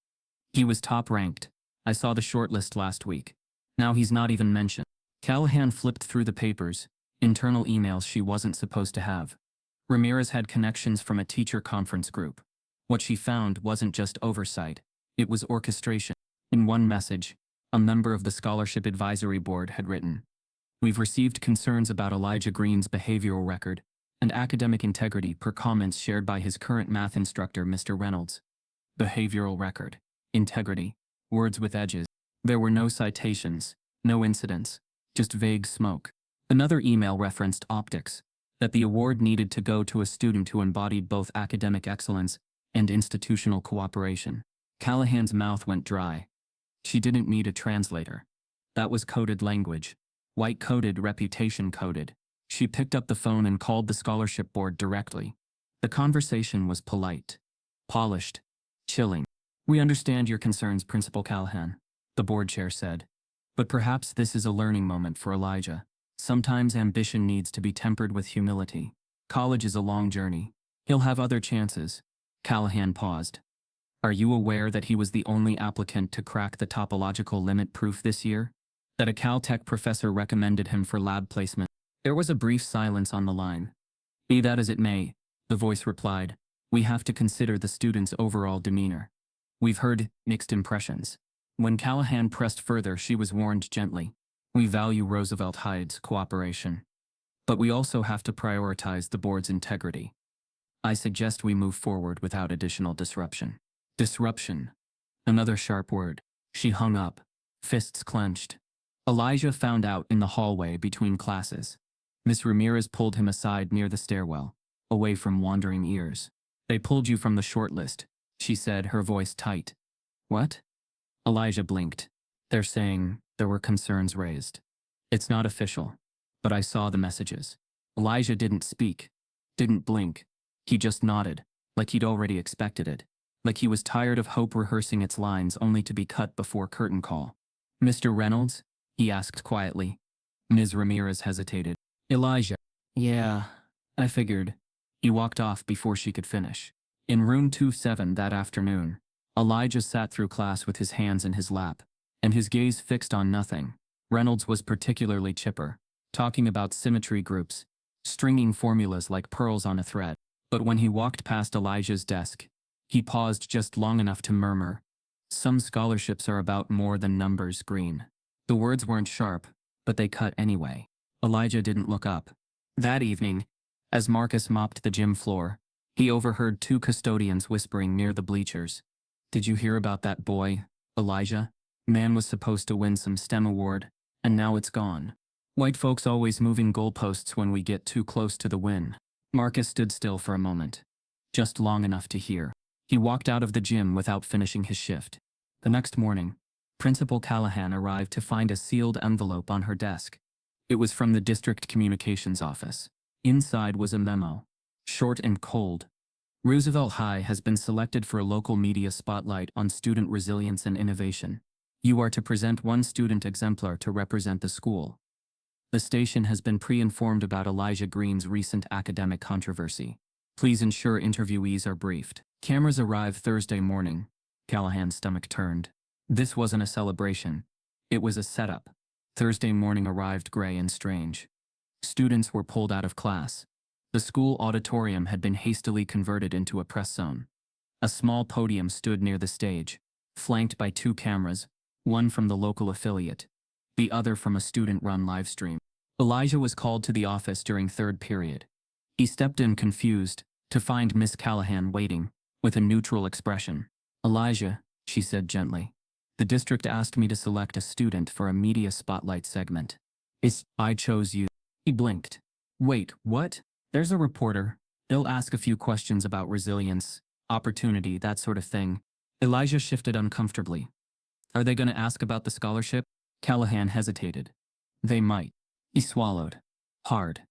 He was top-ranked. I saw the shortlist last week. Now he's not even mentioned. Callahan flipped through the papers, internal emails she wasn't supposed to have. Ramirez had connections from a teacher conference group. What she found wasn't just oversight, it was orchestration. In one message, a member of the Scholarship Advisory Board had written, "We've received concerns about Elijah Green's behavioral record and academic integrity per comments shared by his current math instructor, Mr. Reynolds." Behavioral record, integrity, words with edges. There were no citations, no incidents, just vague smoke. Another email referenced optics, that the award needed to go to a student who embodied both academic excellence and institutional cooperation. Callahan's mouth went dry. She didn't need a translator. That was coded language. White-coded, reputation-coded. She picked up the phone and called the scholarship board directly. The conversation was polite, polished, chilling. "We understand your concerns, Principal Callahan," the board chair said. "But perhaps this is a learning moment for Elijah. Sometimes ambition needs to be tempered with humility. College is a long journey. He'll have other chances." Callahan paused. "Are you aware that he was the only applicant to crack the topological limit proof this year? That a Caltech professor recommended him for lab placement?" There was a brief silence on the line. "Be that as it may," the voice replied, "we have to consider the student's overall demeanor. We've heard mixed impressions." When Callahan pressed further, she was warned gently. "We value Roosevelt Hyde's cooperation. But we also have to prioritize the board's integrity. I suggest we move forward without additional disruption." Disruption. Another sharp word. She hung up, fists clenched. Elijah found out in the hallway between classes. Miss Ramirez pulled him aside near the stairwell, away from wandering ears. "They pulled you from the shortlist," she said, her voice tight. "What?" Elijah blinked. "They're saying there were concerns raised. It's not official, but I saw the messages." Elijah didn't speak, didn't blink. He just nodded, like he'd already expected it, like he was tired of hope rehearsing its lines only to be cut before curtain call. "Mr. Reynolds?" he asked quietly. Ms. Ramirez hesitated. "Elijah." "Yeah, I figured." He walked off before she could finish. In room 27 that afternoon, Elijah sat through class with his hands in his lap, and his gaze fixed on nothing. Reynolds was particularly chipper, talking about symmetry groups, stringing formulas like pearls on a thread. But when he walked past Elijah's desk, he paused just long enough to murmur, "Some scholarships are about more than numbers, Green." The words weren't sharp, but they cut anyway. Elijah didn't look up. That evening, as Marcus mopped the gym floor, he overheard two custodians whispering near the bleachers. "Did you hear about that boy, Elijah? Man was supposed to win some STEM award, and now it's gone. White folks always moving goalposts when we get too close to the win." Marcus stood still for a moment, just long enough to hear. He walked out of the gym without finishing his shift. The next morning, Principal Callahan arrived to find a sealed envelope on her desk. It was from the district communications office. Inside was a memo, short and cold. "Roosevelt High has been selected for a local media spotlight on student resilience and innovation. You are to present one student exemplar to represent the school. The station has been pre-informed about Elijah Green's recent academic controversy. Please ensure interviewees are briefed." Cameras arrived Thursday morning. Callahan's stomach turned. This wasn't a celebration. It was a setup. Thursday morning arrived gray and strange. Students were pulled out of class. The school auditorium had been hastily converted into a press zone. A small podium stood near the stage, flanked by two cameras, one from the local affiliate, the other from a student-run livestream. Elijah was called to the office during third period. He stepped in confused, to find Miss Callahan waiting, with a neutral expression. "Elijah," she said gently, The district asked me to select a student for a media spotlight segment. I chose you. He blinked. Wait, what? There's a reporter. They'll ask a few questions about resilience, opportunity, that sort of thing. Elijah shifted uncomfortably. Are they going to ask about the scholarship? Callahan hesitated. They might. He swallowed. Hard.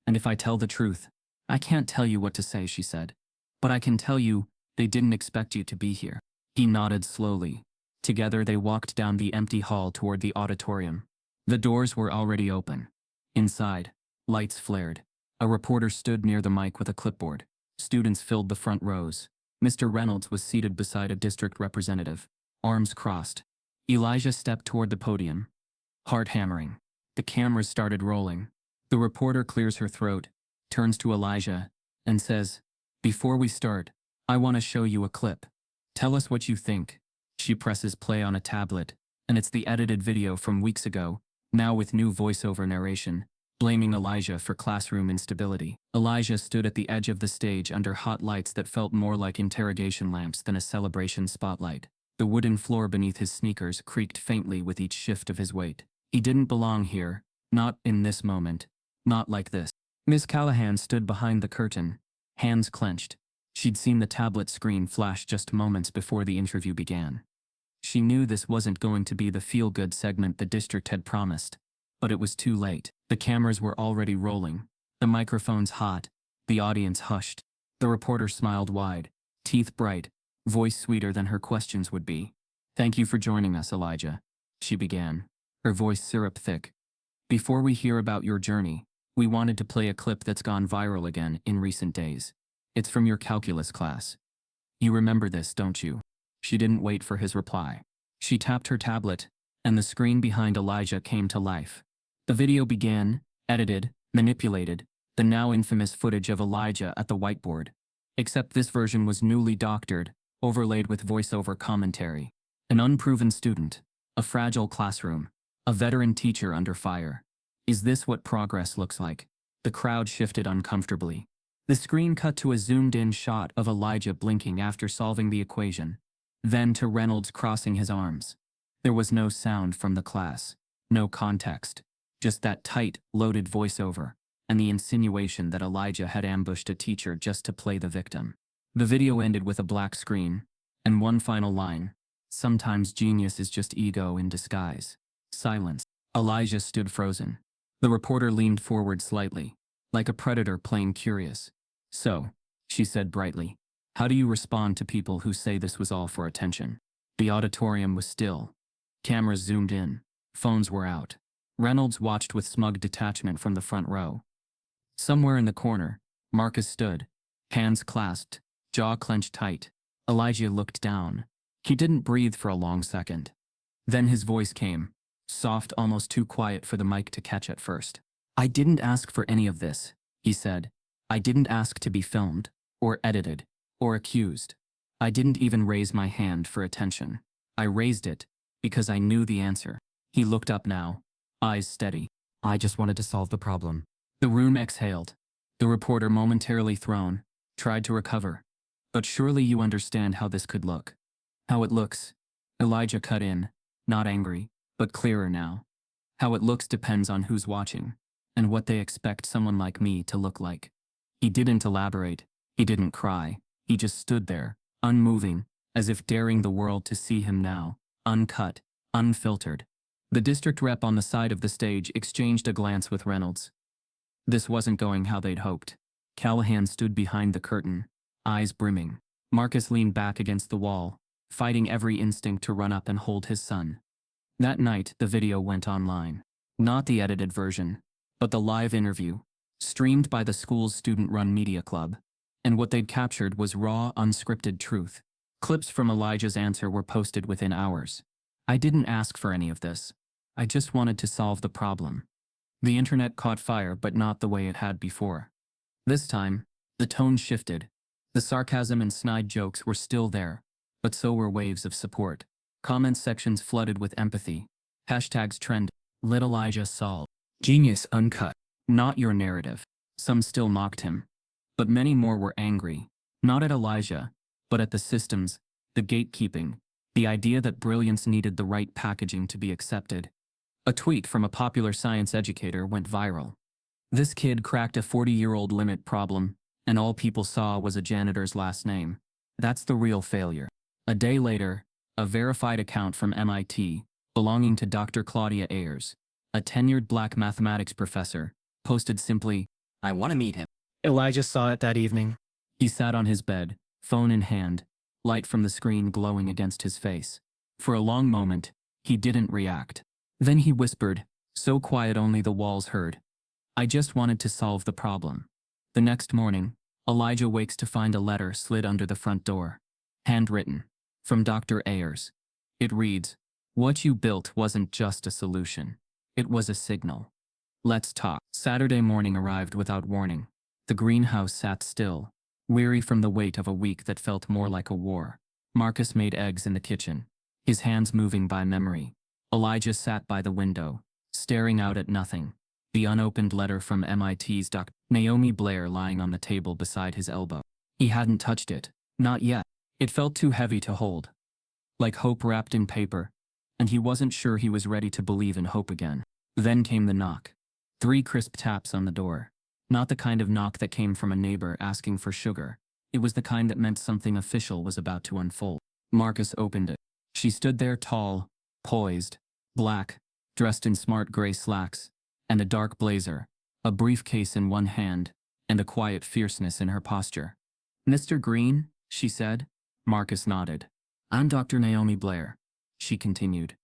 And if I tell the truth, I can't tell you what to say, she said. But I can tell you, they didn't expect you to be here. He nodded slowly. Together they walked down the empty hall toward the auditorium. The doors were already open. Inside, lights flared. A reporter stood near the mic with a clipboard. Students filled the front rows. Mr. Reynolds was seated beside a district representative, arms crossed. Elijah stepped toward the podium. Heart hammering. The cameras started rolling. The reporter clears her throat, turns to Elijah, and says, "Before we start, I want to show you a clip. Tell us what you think." She presses play on a tablet, and it's the edited video from weeks ago, now with new voiceover narration, blaming Elijah for classroom instability. Elijah stood at the edge of the stage under hot lights that felt more like interrogation lamps than a celebration spotlight. The wooden floor beneath his sneakers creaked faintly with each shift of his weight. He didn't belong here, not in this moment, not like this. Miss Callahan stood behind the curtain, hands clenched. She'd seen the tablet screen flash just moments before the interview began. She knew this wasn't going to be the feel-good segment the district had promised, but it was too late. The cameras were already rolling, the microphones hot, the audience hushed. The reporter smiled wide, teeth bright, voice sweeter than her questions would be. "Thank you for joining us, Elijah," she began, her voice syrup thick. "Before we hear about your journey, we wanted to play a clip that's gone viral again in recent days. It's from your calculus class. You remember this, don't you?" She didn't wait for his reply. She tapped her tablet, and the screen behind Elijah came to life. The video began, edited, manipulated, the now infamous footage of Elijah at the whiteboard. Except this version was newly doctored, overlaid with voiceover commentary. An unproven student, a fragile classroom, a veteran teacher under fire. Is this what progress looks like? The crowd shifted uncomfortably. The screen cut to a zoomed-in shot of Elijah blinking after solving the equation, then to Reynolds crossing his arms. There was no sound from the class, no context, just that tight, loaded voiceover, and the insinuation that Elijah had ambushed a teacher just to play the victim. The video ended with a black screen, and one final line: "Sometimes genius is just ego in disguise." Silence. Elijah stood frozen. The reporter leaned forward slightly, like a predator playing curious. "So," she said brightly, "how do you respond to people who say this was all for attention?" The auditorium was still. Cameras zoomed in. Phones were out. Reynolds watched with smug detachment from the front row. Somewhere in the corner, Marcus stood, hands clasped, jaw clenched tight. Elijah looked down. He didn't breathe for a long second. Then his voice came, soft, almost too quiet for the mic to catch at first. "I didn't ask for any of this," he said. "I didn't ask to be filmed, or edited, or accused. I didn't even raise my hand for attention. I raised it because I knew the answer." He looked up now, eyes steady. "I just wanted to solve the problem." The room exhaled. The reporter, momentarily thrown, tried to recover. "But surely you understand how this could look." "How it looks," Elijah cut in, not angry, but clearer now. "How it looks depends on who's watching, and what they expect someone like me to look like." He didn't elaborate. He didn't cry. He just stood there, unmoving, as if daring the world to see him now, uncut, unfiltered. The district rep on the side of the stage exchanged a glance with Reynolds. This wasn't going how they'd hoped. Callahan stood behind the curtain, eyes brimming. Marcus leaned back against the wall, fighting every instinct to run up and hold his son. That night, the video went online. Not the edited version, but the live interview, streamed by the school's student-run media club. And what they'd captured was raw, unscripted truth. Clips from Elijah's answer were posted within hours. "I didn't ask for any of this. I just wanted to solve the problem." The internet caught fire, but not the way it had before. This time, the tone shifted. The sarcasm and snide jokes were still there, but so were waves of support. Comment sections flooded with empathy. Hashtags trend, "Let Elijah solve." "Genius uncut." "Not your narrative." Some still mocked him. But many more were angry, not at Elijah, but at the systems, the gatekeeping, The idea that brilliance needed the right packaging to be accepted. A tweet from a popular science educator went viral. This kid cracked a 40-year-old limit problem, and all people saw was a janitor's last name. That's the real failure. A day later, a verified account from MIT, belonging to Dr. Claudia Ayers, a tenured black mathematics professor, posted simply, "I want to meet him." Elijah saw it that evening. He sat on his bed, phone in hand, light from the screen glowing against his face. For a long moment, he didn't react. Then he whispered, so quiet only the walls heard, "I just wanted to solve the problem." The next morning, Elijah wakes to find a letter slid under the front door. Handwritten. From Dr. Ayers. It reads, "What you built wasn't just a solution. It was a signal. Let's talk." Saturday morning arrived without warning. The greenhouse sat still, weary from the weight of a week that felt more like a war. Marcus made eggs in the kitchen, his hands moving by memory. Elijah sat by the window, staring out at nothing. The unopened letter from MIT's Dr. Naomi Blair lying on the table beside his elbow. He hadn't touched it. Not yet. It felt too heavy to hold. Like hope wrapped in paper, and he wasn't sure he was ready to believe in hope again. Then came the knock. 3 crisp taps on the door. Not the kind of knock that came from a neighbor asking for sugar. It was the kind that meant something official was about to unfold. Marcus opened it. She stood there tall, poised, black, dressed in smart gray slacks, and a dark blazer, a briefcase in one hand, and a quiet fierceness in her posture. "Mr. Green?" she said. Marcus nodded. "I'm Dr. Naomi Blair," she continued.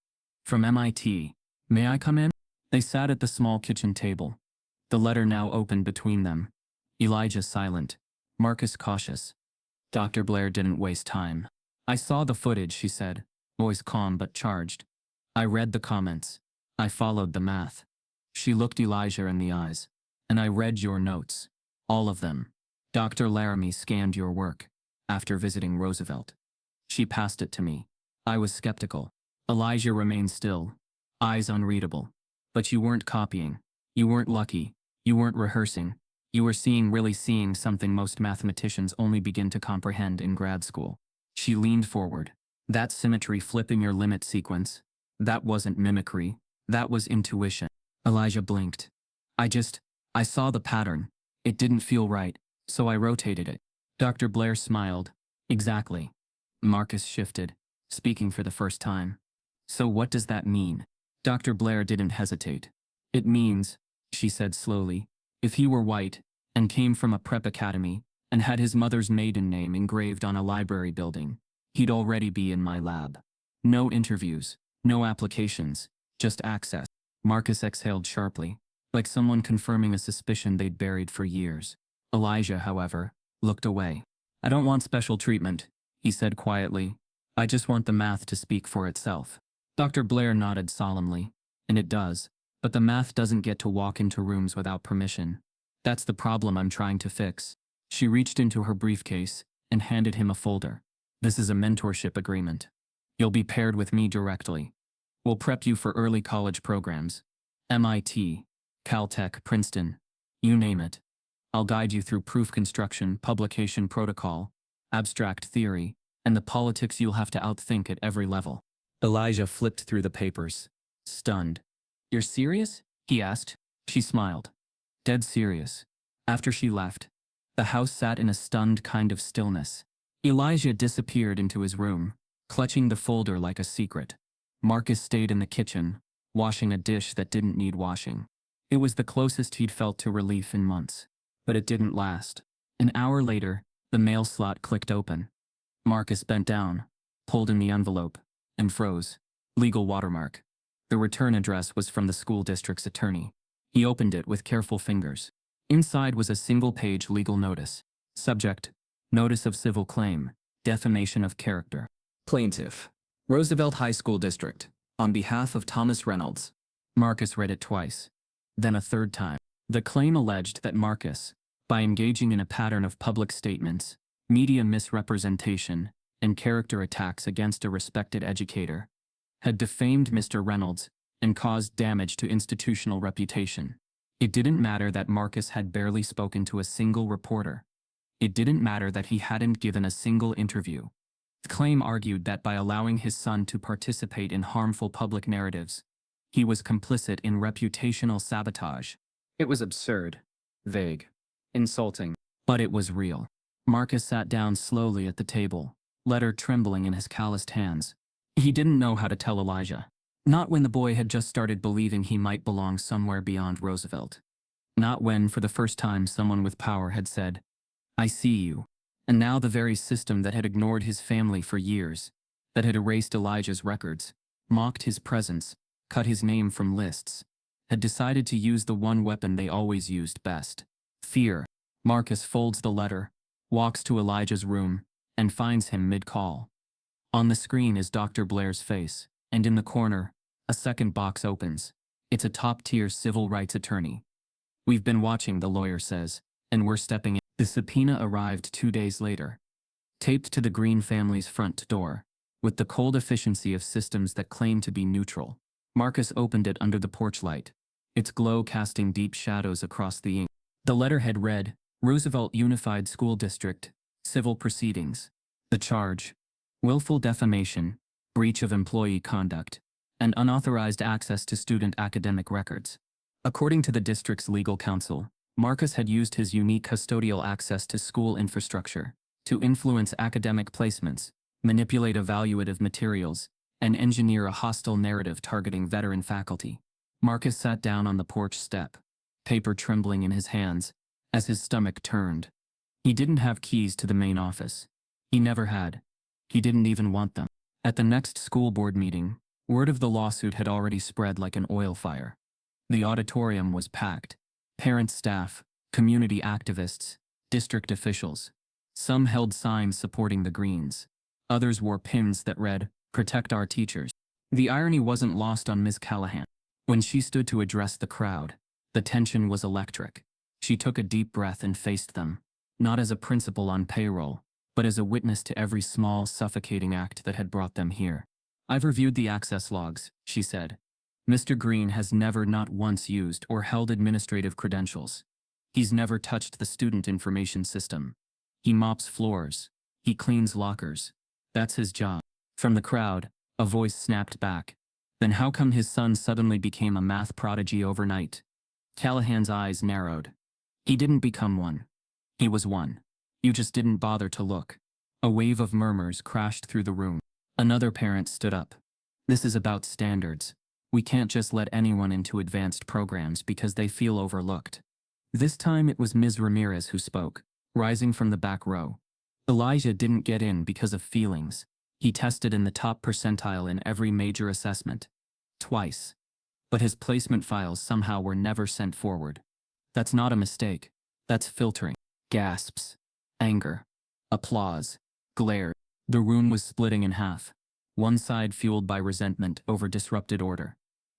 "From MIT. May I come in?" They sat at the small kitchen table. The letter now open between them. Elijah silent, Marcus cautious. Dr. Blair didn't waste time. "I saw the footage," she said, voice calm but charged. "I read the comments. I followed the math." She looked Elijah in the eyes. "And I read your notes. All of them. Dr. Laramie scanned your work after visiting Roosevelt. She passed it to me. I was skeptical." Elijah remained still, eyes unreadable. "But you weren't copying. You weren't lucky. You weren't rehearsing. You were really seeing something most mathematicians only begin to comprehend in grad school." She leaned forward. "That symmetry flipping your limit sequence, that wasn't mimicry. That was intuition." Elijah blinked. I saw the pattern. It didn't feel right, so I rotated it." Dr. Blair smiled. "Exactly." Marcus shifted, speaking for the first time. "So what does that mean?" Dr. Blair didn't hesitate. "It means," she said slowly, "if he were white, and came from a prep academy, and had his mother's maiden name engraved on a library building, he'd already be in my lab. No interviews, no applications, just access." Marcus exhaled sharply, like someone confirming a suspicion they'd buried for years. Elijah, however, looked away. "I don't want special treatment," he said quietly. "I just want the math to speak for itself." Dr. Blair nodded solemnly. "And it does. But the math doesn't get to walk into rooms without permission. That's the problem I'm trying to fix." She reached into her briefcase and handed him a folder. "This is a mentorship agreement. You'll be paired with me directly. We'll prep you for early college programs. MIT, Caltech, Princeton, you name it. I'll guide you through proof construction, publication protocol, abstract theory, and the politics you'll have to outthink at every level." Elijah flipped through the papers, stunned. "You're serious?" he asked. She smiled. "Dead serious." After she left, the house sat in a stunned kind of stillness. Elijah disappeared into his room, clutching the folder like a secret. Marcus stayed in the kitchen, washing a dish that didn't need washing. It was the closest he'd felt to relief in months. But it didn't last. An hour later, the mail slot clicked open. Marcus bent down, pulled in the envelope, and froze. Legal watermark. The return address was from the school district's attorney. He opened it with careful fingers. Inside was a single-page legal notice. Subject: Notice of Civil Claim, Defamation of Character. Plaintiff: Roosevelt High School District, on behalf of Thomas Reynolds. Marcus read it twice, then a third time. The claim alleged that Marcus, by engaging in a pattern of public statements, media misrepresentation, and character attacks against a respected educator, had defamed Mr. Reynolds and caused damage to institutional reputation. It didn't matter that Marcus had barely spoken to a single reporter. It didn't matter that he hadn't given a single interview. The claim argued that by allowing his son to participate in harmful public narratives, he was complicit in reputational sabotage. It was absurd, vague, insulting, but it was real. Marcus sat down slowly at the table, letter trembling in his calloused hands. He didn't know how to tell Elijah. Not when the boy had just started believing he might belong somewhere beyond Roosevelt. Not when, for the first time, someone with power had said, "I see you." And now the very system that had ignored his family for years, that had erased Elijah's records, mocked his presence, cut his name from lists, had decided to use the one weapon they always used best: fear. Marcus folds the letter, walks to Elijah's room, and finds him mid-call. On the screen is Dr. Blair's face, and in the corner, a second box opens. It's a top-tier civil rights attorney. "We've been watching," the lawyer says, "and we're stepping in." The subpoena arrived 2 days later, taped to the Green family's front door, with the cold efficiency of systems that claim to be neutral. Marcus opened it under the porch light, its glow casting deep shadows across the ink. The letterhead read, "Roosevelt Unified School District, Civil Proceedings." The charge: willful defamation, breach of employee conduct, and unauthorized access to student academic records. According to the district's legal counsel, Marcus had used his unique custodial access to school infrastructure to influence academic placements, manipulate evaluative materials, and engineer a hostile narrative targeting veteran faculty. Marcus sat down on the porch step, paper trembling in his hands, as his stomach turned. He didn't have keys to the main office. He never had. He didn't even want them. At the next school board meeting, word of the lawsuit had already spread like an oil fire. The auditorium was packed. Parents, staff, community activists, district officials. Some held signs supporting the Greens. Others wore pins that read, "Protect our teachers." The irony wasn't lost on Ms. Callahan. When she stood to address the crowd, the tension was electric. She took a deep breath and faced them, not as a principal on payroll, but as a witness to every small, suffocating act that had brought them here. "I've reviewed the access logs," she said. "Mr. Green has never not once used or held administrative credentials. He's never touched the student information system. He mops floors. He cleans lockers. That's his job." From the crowd, a voice snapped back. "Then how come his son suddenly became a math prodigy overnight?" Callahan's eyes narrowed. "He didn't become one. He was one. You just didn't bother to look." A wave of murmurs crashed through the room. Another parent stood up. "This is about standards. We can't just let anyone into advanced programs because they feel overlooked." This time it was Ms. Ramirez who spoke, rising from the back row. "Elijah didn't get in because of feelings. He tested in the top percentile in every major assessment. Twice. But his placement files somehow were never sent forward. That's not a mistake. That's filtering." Gasps. Anger. Applause. Glare. The room was splitting in half. One side fueled by resentment over disrupted order.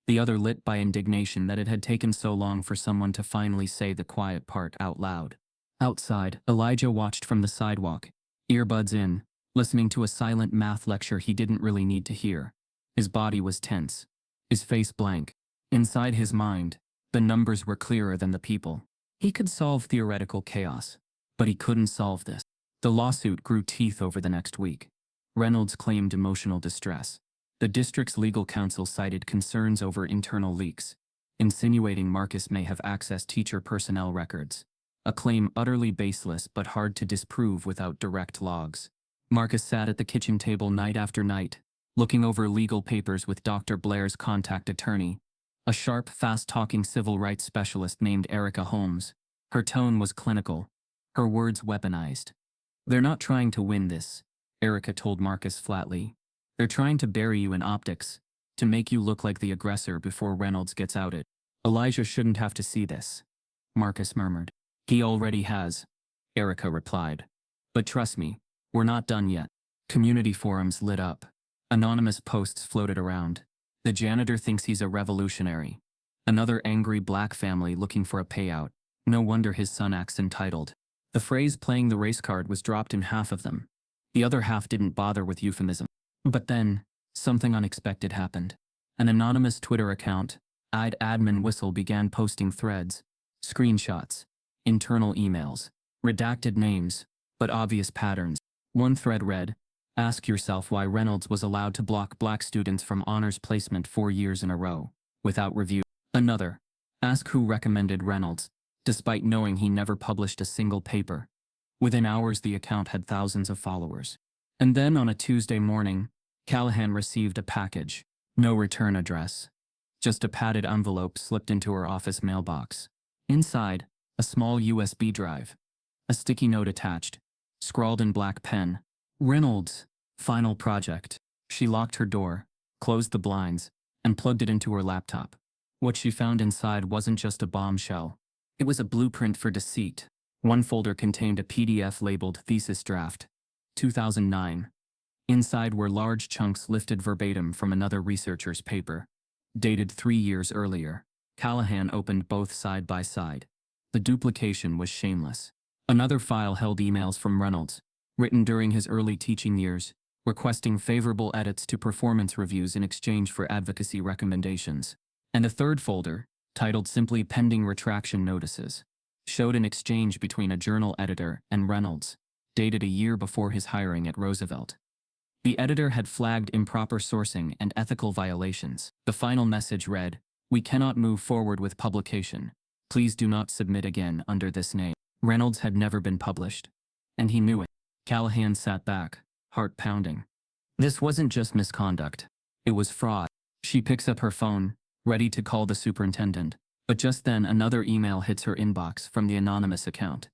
The other lit by indignation that it had taken so long for someone to finally say the quiet part out loud. Outside, Elijah watched from the sidewalk, earbuds in, listening to a silent math lecture he didn't really need to hear. His body was tense, his face blank. Inside his mind, the numbers were clearer than the people. He could solve theoretical chaos, but he couldn't solve this. The lawsuit grew teeth over the next week. Reynolds claimed emotional distress. The district's legal counsel cited concerns over internal leaks, insinuating Marcus may have accessed teacher personnel records. A claim utterly baseless but hard to disprove without direct logs. Marcus sat at the kitchen table night after night, looking over legal papers with Dr. Blair's contact attorney, a sharp, fast-talking civil rights specialist named Erica Holmes. Her tone was clinical, her words weaponized. "They're not trying to win this," Erica told Marcus flatly. "They're trying to bury you in optics, to make you look like the aggressor before Reynolds gets outed." "Elijah shouldn't have to see this," Marcus murmured. "He already has," Erica replied. "But trust me, we're not done yet." Community forums lit up. Anonymous posts floated around. "The janitor thinks he's a revolutionary." Another angry black family looking for a payout. "No wonder his son acts entitled." The phrase "playing the race card" was dropped in half of them. The other half didn't bother with euphemism. But then, something unexpected happened. An anonymous Twitter account, admin whistle, began posting threads, screenshots, internal emails, redacted names, but obvious patterns. One thread read, Ask yourself why Reynolds was allowed to block black students from honors placement 4 years in a row, without review. Another. Ask who recommended Reynolds, despite knowing he never published a single paper. Within hours the account had thousands of followers. And then on a Tuesday morning, Callahan received a package. No return address. Just a padded envelope slipped into her office mailbox. Inside, a small USB drive. A sticky note attached, scrawled in black pen. Reynolds, final project. She locked her door, closed the blinds, and plugged it into her laptop. What she found inside wasn't just a bombshell. It was a blueprint for deceit. One folder contained a PDF labeled Thesis Draft, 2009. Inside were large chunks lifted verbatim from another researcher's paper, dated 3 years earlier. Callahan opened both side by side. The duplication was shameless. Another file held emails from Reynolds, written during his early teaching years, requesting favorable edits to performance reviews in exchange for advocacy recommendations. And a third folder, titled simply Pending Retraction Notices, showed an exchange between a journal editor and Reynolds, dated a year before his hiring at Roosevelt. The editor had flagged improper sourcing and ethical violations. The final message read, "We cannot move forward with publication. Please do not submit again under this name." Reynolds had never been published, and he knew it. Callahan sat back, heart pounding. This wasn't just misconduct. It was fraud. She picks up her phone, ready to call the superintendent, but just then another email hits her inbox from the anonymous account.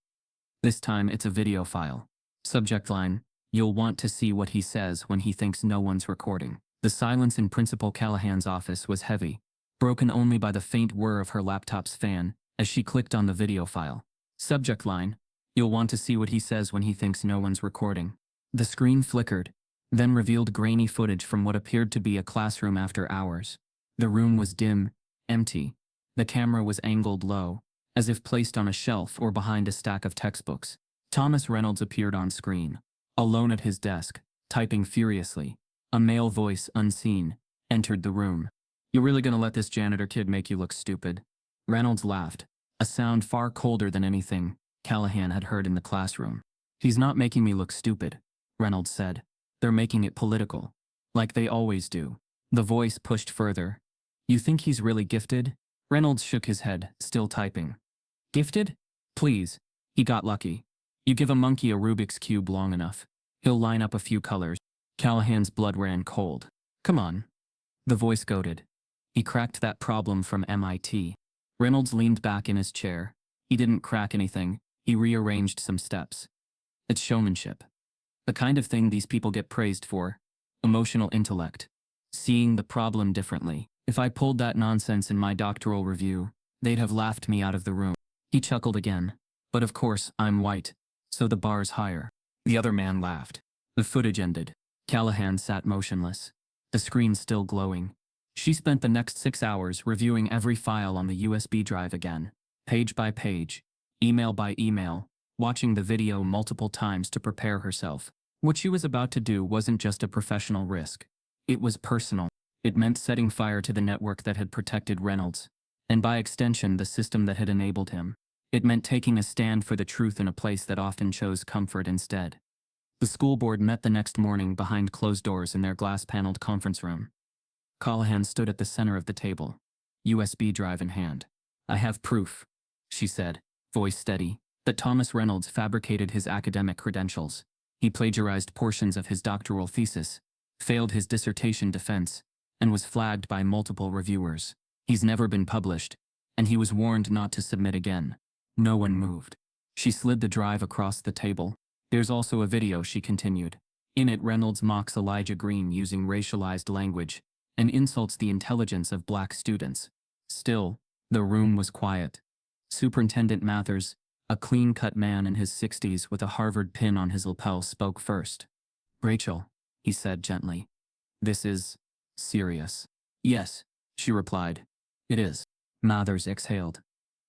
This time it's a video file. Subject line, "You'll want to see what he says when he thinks no one's recording." The silence in Principal Callahan's office was heavy, broken only by the faint whir of her laptop's fan as she clicked on the video file. Subject line, "You'll want to see what he says when he thinks no one's recording." The screen flickered, then revealed grainy footage from what appeared to be a classroom after hours. The room was dim, empty. The camera was angled low, as if placed on a shelf or behind a stack of textbooks. Thomas Reynolds appeared on screen, alone at his desk, typing furiously. A male voice, unseen, entered the room. "You really gonna let this janitor kid make you look stupid?" Reynolds laughed, a sound far colder than anything Callahan had heard in the classroom. "He's not making me look stupid," Reynolds said. "They're making it political, like they always do." The voice pushed further. "You think he's really gifted?" Reynolds shook his head, still typing. "Gifted? Please. He got lucky. You give a monkey a Rubik's Cube long enough, he'll line up a few colors." Callahan's blood ran cold. "Come on." The voice goaded. "He cracked that problem from MIT. Reynolds leaned back in his chair. He didn't crack anything, he rearranged some steps. "It's showmanship. The kind of thing these people get praised for. Emotional intellect. Seeing the problem differently. If I pulled that nonsense in my doctoral review, they'd have laughed me out of the room." He chuckled again. "But of course, I'm white, so the bar's higher." The other man laughed. The footage ended. Callahan sat motionless, the screen still glowing. She spent the next 6 hours reviewing every file on the USB drive again, page by page, email by email, watching the video multiple times to prepare herself. What she was about to do wasn't just a professional risk. It was personal. It meant setting fire to the network that had protected Reynolds, and by extension the system that had enabled him. It meant taking a stand for the truth in a place that often chose comfort instead. The school board met the next morning behind closed doors in their glass-paneled conference room. Callahan stood at the center of the table, USB drive in hand. "I have proof," she said, voice steady, "that Thomas Reynolds fabricated his academic credentials. He plagiarized portions of his doctoral thesis, failed his dissertation defense, and was flagged by multiple reviewers. He's never been published, and he was warned not to submit again." No one moved. She slid the drive across the table. "There's also a video," she continued. In it, Reynolds mocks Elijah Green using racialized language and insults the intelligence of black students. Still, the room was quiet. Superintendent Mathers, a clean-cut man in his 60s with a Harvard pin on his lapel, spoke first. "Rachel," he said gently, "this is serious." "Yes," she replied. "It is." Mathers exhaled.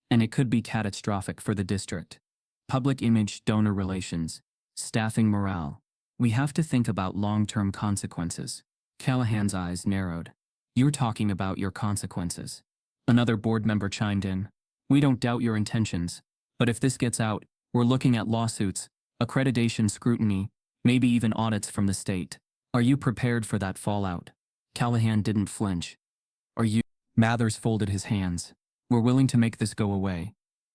"And it could be catastrophic for the district. Public image, donor relations, staffing morale. We have to think about long-term consequences." Callahan's eyes narrowed. "You're talking about your consequences." Another board member chimed in. "We don't doubt your intentions, but if this gets out, we're looking at lawsuits, accreditation scrutiny, Maybe even audits from the state. Are you prepared for that fallout? Callahan didn't flinch. Are you? Mathers folded his hands. We're willing to make this go away.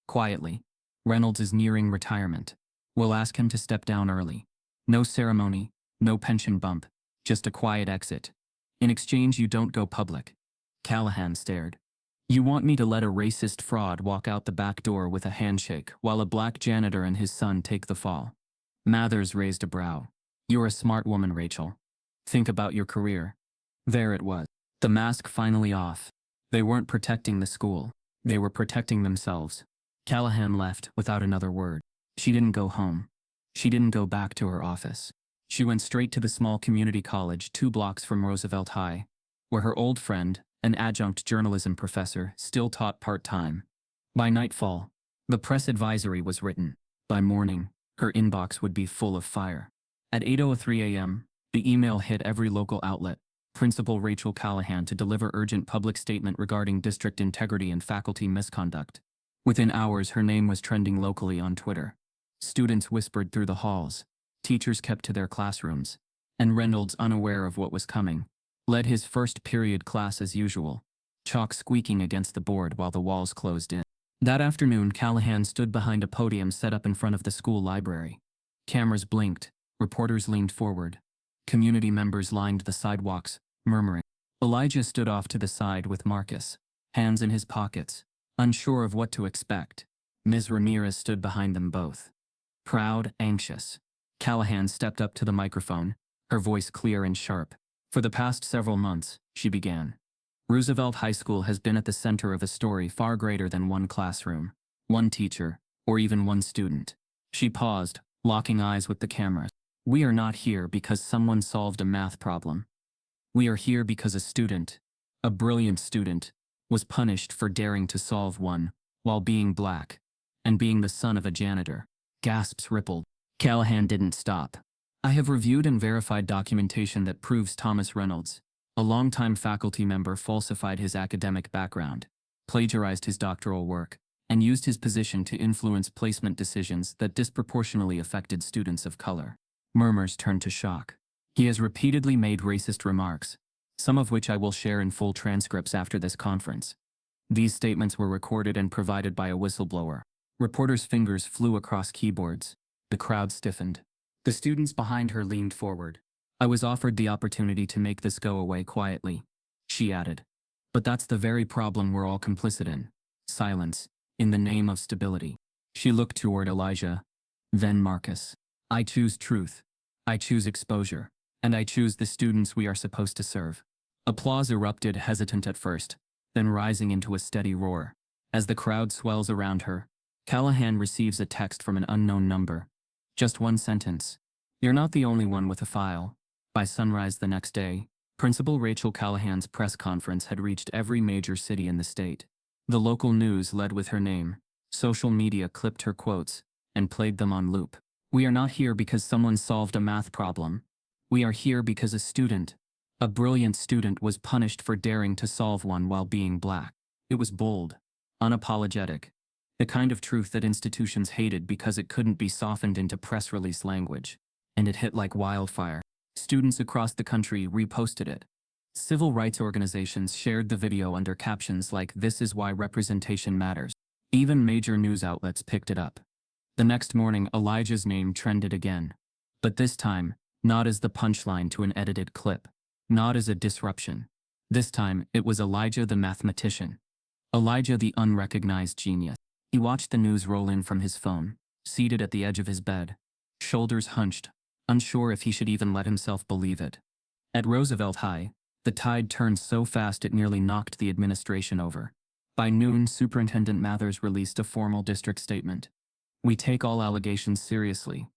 Quietly. Reynolds is nearing retirement. We'll ask him to step down early. No ceremony, no pension bump, just a quiet exit. In exchange, you don't go public. Callahan stared. You want me to let a racist fraud walk out the back door with a handshake while a black janitor and his son take the fall? Mathers raised a brow. You're a smart woman, Rachel. Think about your career. There it was. The mask finally off. They weren't protecting the school. They were protecting themselves. Callahan left without another word. She didn't go home. She didn't go back to her office. She went straight to the small community college 2 blocks from Roosevelt High, where her old friend, an adjunct journalism professor, still taught part-time. By nightfall, the press advisory was written. By morning, her inbox would be full of fire. At 8:03 a.m., the email hit every local outlet. Principal Rachel Callahan to deliver urgent public statement regarding district integrity and faculty misconduct. Within hours, her name was trending locally on Twitter. Students whispered through the halls. Teachers kept to their classrooms. And Reynolds, unaware of what was coming, led his first period class as usual, chalk squeaking against the board while the walls closed in. That afternoon, Callahan stood behind a podium set up in front of the school library. Cameras blinked, reporters leaned forward. Community members lined the sidewalks, murmuring. Elijah stood off to the side with Marcus, hands in his pockets, unsure of what to expect. Ms. Ramirez stood behind them both. Proud, anxious. Callahan stepped up to the microphone, her voice clear and sharp. For the past several months, she began. Roosevelt High School has been at the center of a story far greater than one classroom, one teacher, or even one student. She paused, locking eyes with the camera. We are not here because someone solved a math problem. We are here because a student, a brilliant student, was punished for daring to solve one while being black and being the son of a janitor. Gasps rippled. Callahan didn't stop. I have reviewed and verified documentation that proves Thomas Reynolds, a longtime faculty member, falsified his academic background, plagiarized his doctoral work, and used his position to influence placement decisions that disproportionately affected students of color. Murmurs turned to shock. He has repeatedly made racist remarks, some of which I will share in full transcripts after this conference. These statements were recorded and provided by a whistleblower. Reporters' fingers flew across keyboards. The crowd stiffened. The students behind her leaned forward. I was offered the opportunity to make this go away quietly, she added. But that's the very problem we're all complicit in. Silence, in the name of stability. She looked toward Elijah, then Marcus. I choose truth. I choose exposure. And I choose the students we are supposed to serve. Applause erupted, hesitant at first, then rising into a steady roar. As the crowd swells around her, Callahan receives a text from an unknown number. Just one sentence. You're not the only one with a file. By sunrise the next day, Principal Rachel Callahan's press conference had reached every major city in the state. The local news led with her name. Social media clipped her quotes and played them on loop. We are not here because someone solved a math problem. We are here because a student, a brilliant student, was punished for daring to solve one while being black. It was bold, unapologetic, the kind of truth that institutions hated because it couldn't be softened into press release language. And it hit like wildfire. Students across the country reposted it. Civil rights organizations shared the video under captions like "This is why representation matters." Even major news outlets picked it up. The next morning, Elijah's name trended again. But this time, not as the punchline to an edited clip. Not as a disruption. This time, it was Elijah the mathematician. Elijah the unrecognized genius. He watched the news roll in from his phone, seated at the edge of his bed, shoulders hunched, unsure if he should even let himself believe it. At Roosevelt High, the tide turned so fast it nearly knocked the administration over. By noon, Superintendent Mathers released a formal district statement. We take all allegations seriously.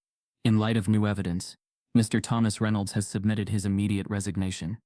In light of new evidence, Mr. Thomas Reynolds has submitted his immediate resignation.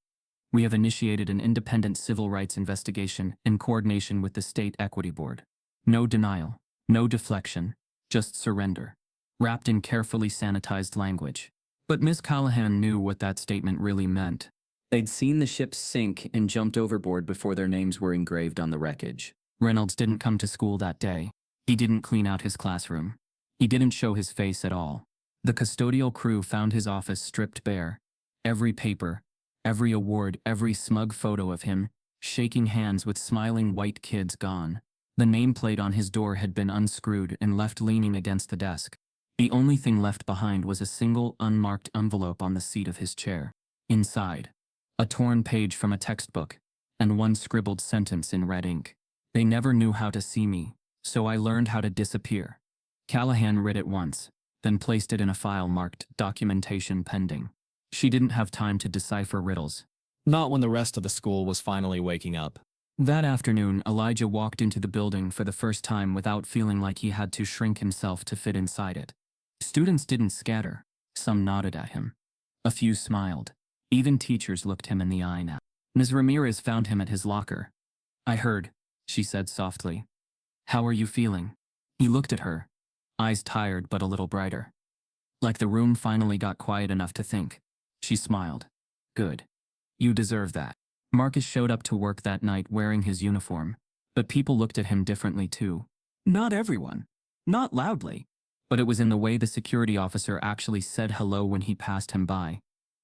We have initiated an independent civil rights investigation in coordination with the State Equity Board. No denial, no deflection, just surrender, wrapped in carefully sanitized language. But Miss Callahan knew what that statement really meant. They'd seen the ship sink and jumped overboard before their names were engraved on the wreckage. Reynolds didn't come to school that day. He didn't clean out his classroom. He didn't show his face at all. The custodial crew found his office stripped bare. Every paper, every award, every smug photo of him, shaking hands with smiling white kids gone. The nameplate on his door had been unscrewed and left leaning against the desk. The only thing left behind was a single unmarked envelope on the seat of his chair. Inside, a torn page from a textbook, and one scribbled sentence in red ink. They never knew how to see me, so I learned how to disappear. Callahan read it once, then placed it in a file marked documentation pending. She didn't have time to decipher riddles. Not when the rest of the school was finally waking up. That afternoon, Elijah walked into the building for the first time without feeling like he had to shrink himself to fit inside it. Students didn't scatter. Some nodded at him. A few smiled. Even teachers looked him in the eye now. Ms. Ramirez found him at his locker. "I heard," she said softly. "How are you feeling?" He looked at her, eyes tired but a little brighter. Like the room finally got quiet enough to think. She smiled. "Good. You deserve that." Marcus showed up to work that night wearing his uniform, but people looked at him differently too. Not everyone. Not loudly. But it was in the way the security officer actually said hello when he passed him by.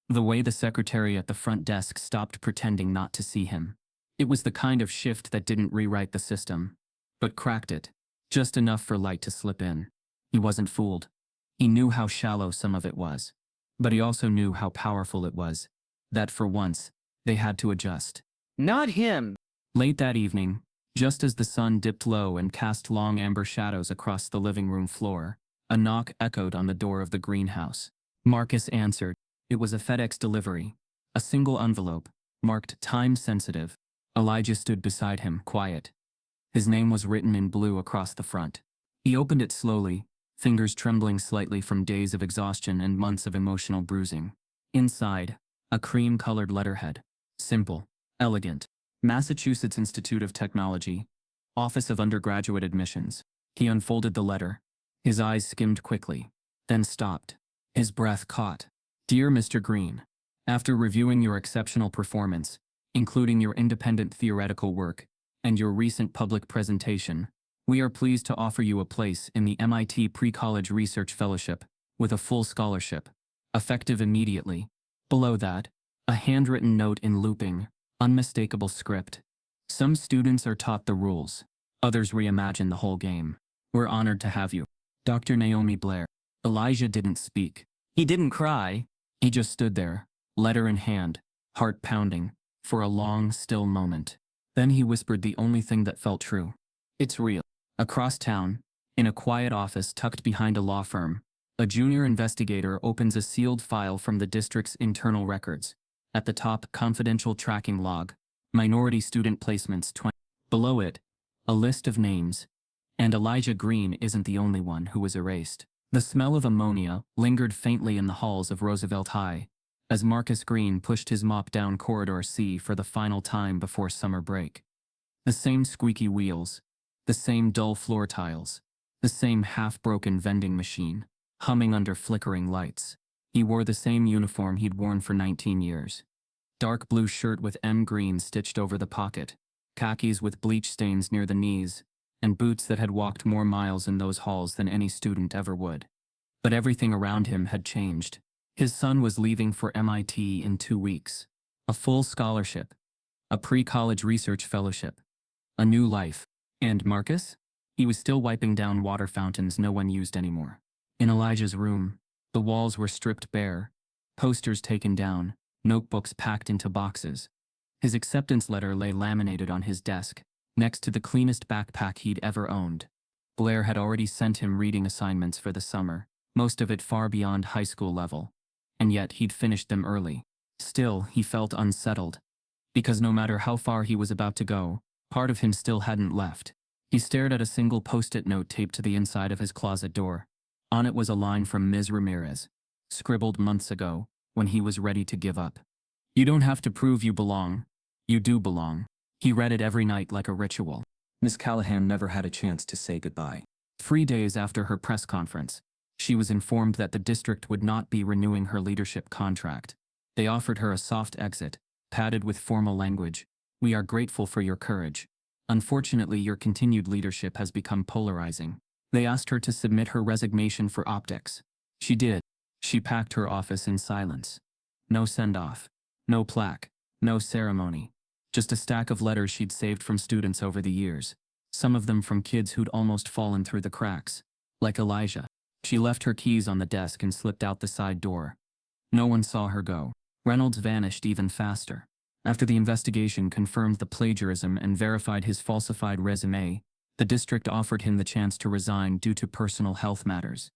The way the secretary at the front desk stopped pretending not to see him. It was the kind of shift that didn't rewrite the system, but cracked it, just enough for light to slip in. He wasn't fooled. He knew how shallow some of it was, but he also knew how powerful it was, that for once, they had to adjust. Not him. Late that evening, just as the sun dipped low and cast long amber shadows across the living room floor, a knock echoed on the door of the greenhouse. Marcus answered. It was a FedEx delivery. A single envelope, marked time-sensitive. Elijah stood beside him, quiet. His name was written in blue across the front. He opened it slowly, fingers trembling slightly from days of exhaustion and months of emotional bruising. Inside, a cream-colored letterhead. Simple, elegant. Massachusetts Institute of Technology, Office of Undergraduate Admissions. He unfolded the letter. His eyes skimmed quickly, then stopped. His breath caught. Dear Mr. Green, after reviewing your exceptional performance, including your independent theoretical work and your recent public presentation, we are pleased to offer you a place in the MIT Pre-College Research Fellowship with a full scholarship, effective immediately. Below that, a handwritten note in looping, unmistakable script. Some students are taught the rules, others reimagine the whole game. We're honored to have you. Dr. Naomi Blair. Elijah didn't speak. He didn't cry. He just stood there, letter in hand, heart pounding, for a long, still moment. Then he whispered the only thing that felt true. It's real. Across town, in a quiet office tucked behind a law firm, a junior investigator opens a sealed file from the district's internal records. At the top, confidential tracking log, minority student placements 20. Below it, a list of names. And Elijah Green isn't the only one who was erased. The smell of ammonia lingered faintly in the halls of Roosevelt High, as Marcus Green pushed his mop down Corridor C for the final time before summer break. The same squeaky wheels, the same dull floor tiles, the same half-broken vending machine, humming under flickering lights. He wore the same uniform he'd worn for 19 years. Dark blue shirt with M green stitched over the pocket, khakis with bleach stains near the knees, and boots that had walked more miles in those halls than any student ever would. But everything around him had changed. His son was leaving for MIT in 2 weeks. A full scholarship. A pre-college research fellowship. A new life. And Marcus? He was still wiping down water fountains no one used anymore. In Elijah's room, the walls were stripped bare, posters taken down, notebooks packed into boxes. His acceptance letter lay laminated on his desk, next to the cleanest backpack he'd ever owned. Blair had already sent him reading assignments for the summer, most of it far beyond high school level. And yet he'd finished them early. Still, he felt unsettled. Because no matter how far he was about to go, part of him still hadn't left. He stared at a single post-it note taped to the inside of his closet door. On it was a line from Ms. Ramirez, scribbled months ago, when he was ready to give up. You don't have to prove you belong. You do belong. He read it every night like a ritual. Miss Callahan never had a chance to say goodbye. 3 days after her press conference, she was informed that the district would not be renewing her leadership contract. They offered her a soft exit, padded with formal language. We are grateful for your courage. Unfortunately, your continued leadership has become polarizing. They asked her to submit her resignation for optics. She did. She packed her office in silence. No send-off. No plaque. No ceremony. Just a stack of letters she'd saved from students over the years. Some of them from kids who'd almost fallen through the cracks. Like Elijah. She left her keys on the desk and slipped out the side door. No one saw her go. Reynolds vanished even faster. After the investigation confirmed the plagiarism and verified his falsified resume, the district offered him the chance to resign due to personal health matters.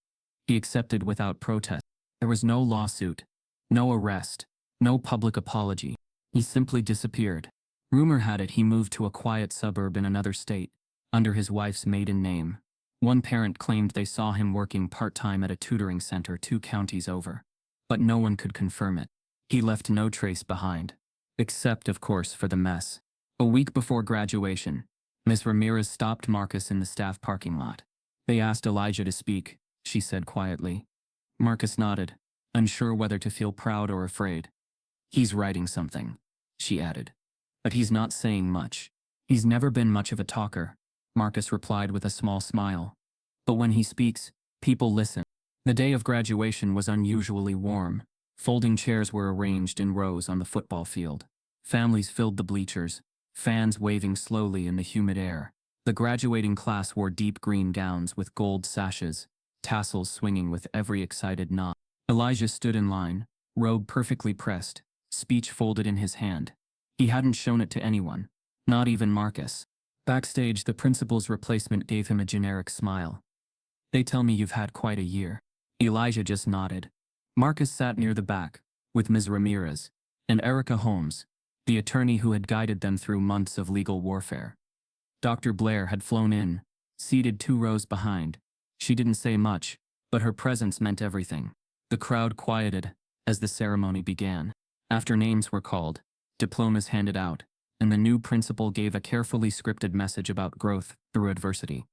He accepted without protest. There was no lawsuit, no arrest, no public apology. He simply disappeared. Rumor had it he moved to a quiet suburb in another state, under his wife's maiden name. One parent claimed they saw him working part-time at a tutoring center 2 counties over. But no one could confirm it. He left no trace behind. Except, of course, for the mess. A week before graduation, Ms. Ramirez stopped Marcus in the staff parking lot. They asked Elijah to speak, she said quietly. Marcus nodded, unsure whether to feel proud or afraid. He's writing something, she added. But he's not saying much. He's never been much of a talker, Marcus replied with a small smile. But when he speaks, people listen. The day of graduation was unusually warm. Folding chairs were arranged in rows on the football field. Families filled the bleachers, fans waving slowly in the humid air. The graduating class wore deep green gowns with gold sashes, tassels swinging with every excited nod. Elijah stood in line, robe perfectly pressed, speech folded in his hand. He hadn't shown it to anyone, not even Marcus. Backstage, the principal's replacement gave him a generic smile. They tell me you've had quite a year. Elijah just nodded. Marcus sat near the back, with Ms. Ramirez, and Erica Holmes, the attorney who had guided them through months of legal warfare. Dr. Blair had flown in, seated 2 rows behind. She didn't say much, but her presence meant everything. The crowd quieted as the ceremony began. After names were called, diplomas handed out, and the new principal gave a carefully scripted message about growth through adversity.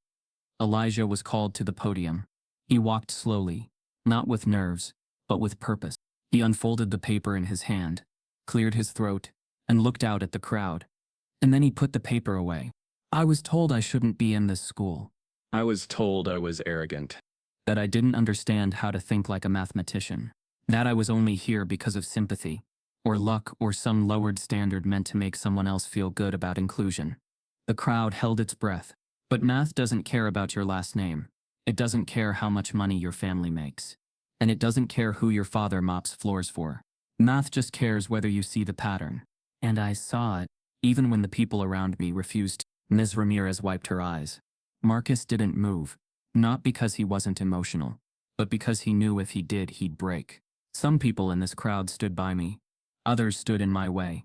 Elijah was called to the podium. He walked slowly, not with nerves, but with purpose. He unfolded the paper in his hand, cleared his throat, and looked out at the crowd. And then he put the paper away. I was told I shouldn't be in this school. I was told I was arrogant. That I didn't understand how to think like a mathematician. That I was only here because of sympathy, or luck, or some lowered standard meant to make someone else feel good about inclusion. The crowd held its breath. But math doesn't care about your last name. It doesn't care how much money your family makes. And it doesn't care who your father mops floors for. Math just cares whether you see the pattern. And I saw it, even when the people around me refused. Ms. Ramirez wiped her eyes. Marcus didn't move, not because he wasn't emotional, but because he knew if he did, he'd break. Some people in this crowd stood by me. Others stood in my way.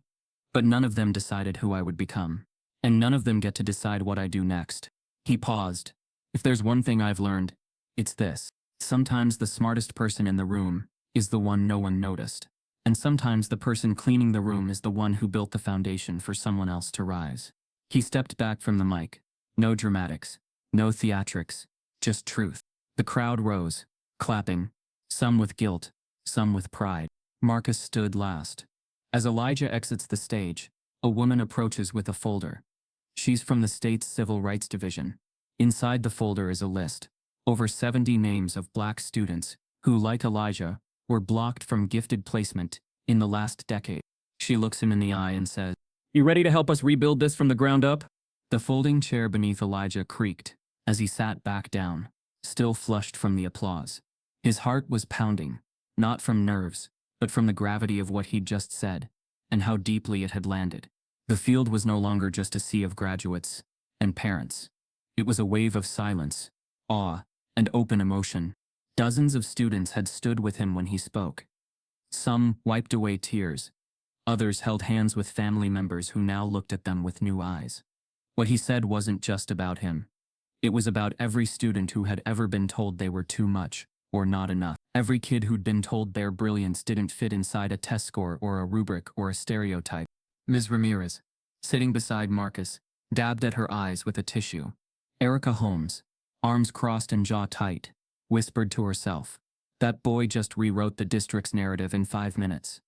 But none of them decided who I would become. And none of them get to decide what I do next. He paused. If there's one thing I've learned, it's this. Sometimes the smartest person in the room is the one no one noticed. And sometimes the person cleaning the room is the one who built the foundation for someone else to rise. He stepped back from the mic. No dramatics, no theatrics, just truth. The crowd rose, clapping, some with guilt, some with pride. Marcus stood last. As Elijah exits the stage, a woman approaches with a folder. She's from the state's Civil Rights Division. Inside the folder is a list. Over 70 names of Black students who, like Elijah, were blocked from gifted placement in the last decade. She looks him in the eye and says, "You ready to help us rebuild this from the ground up?" The folding chair beneath Elijah creaked as he sat back down, still flushed from the applause. His heart was pounding, not from nerves, but from the gravity of what he'd just said, and how deeply it had landed. The field was no longer just a sea of graduates and parents. It was a wave of silence, awe, and open emotion. Dozens of students had stood with him when he spoke. Some wiped away tears. Others held hands with family members who now looked at them with new eyes. What he said wasn't just about him. It was about every student who had ever been told they were too much or not enough. Every kid who'd been told their brilliance didn't fit inside a test score or a rubric or a stereotype. Ms. Ramirez, sitting beside Marcus, dabbed at her eyes with a tissue. Erica Holmes, arms crossed and jaw tight, whispered to herself, "That boy just rewrote the district's narrative in 5 minutes."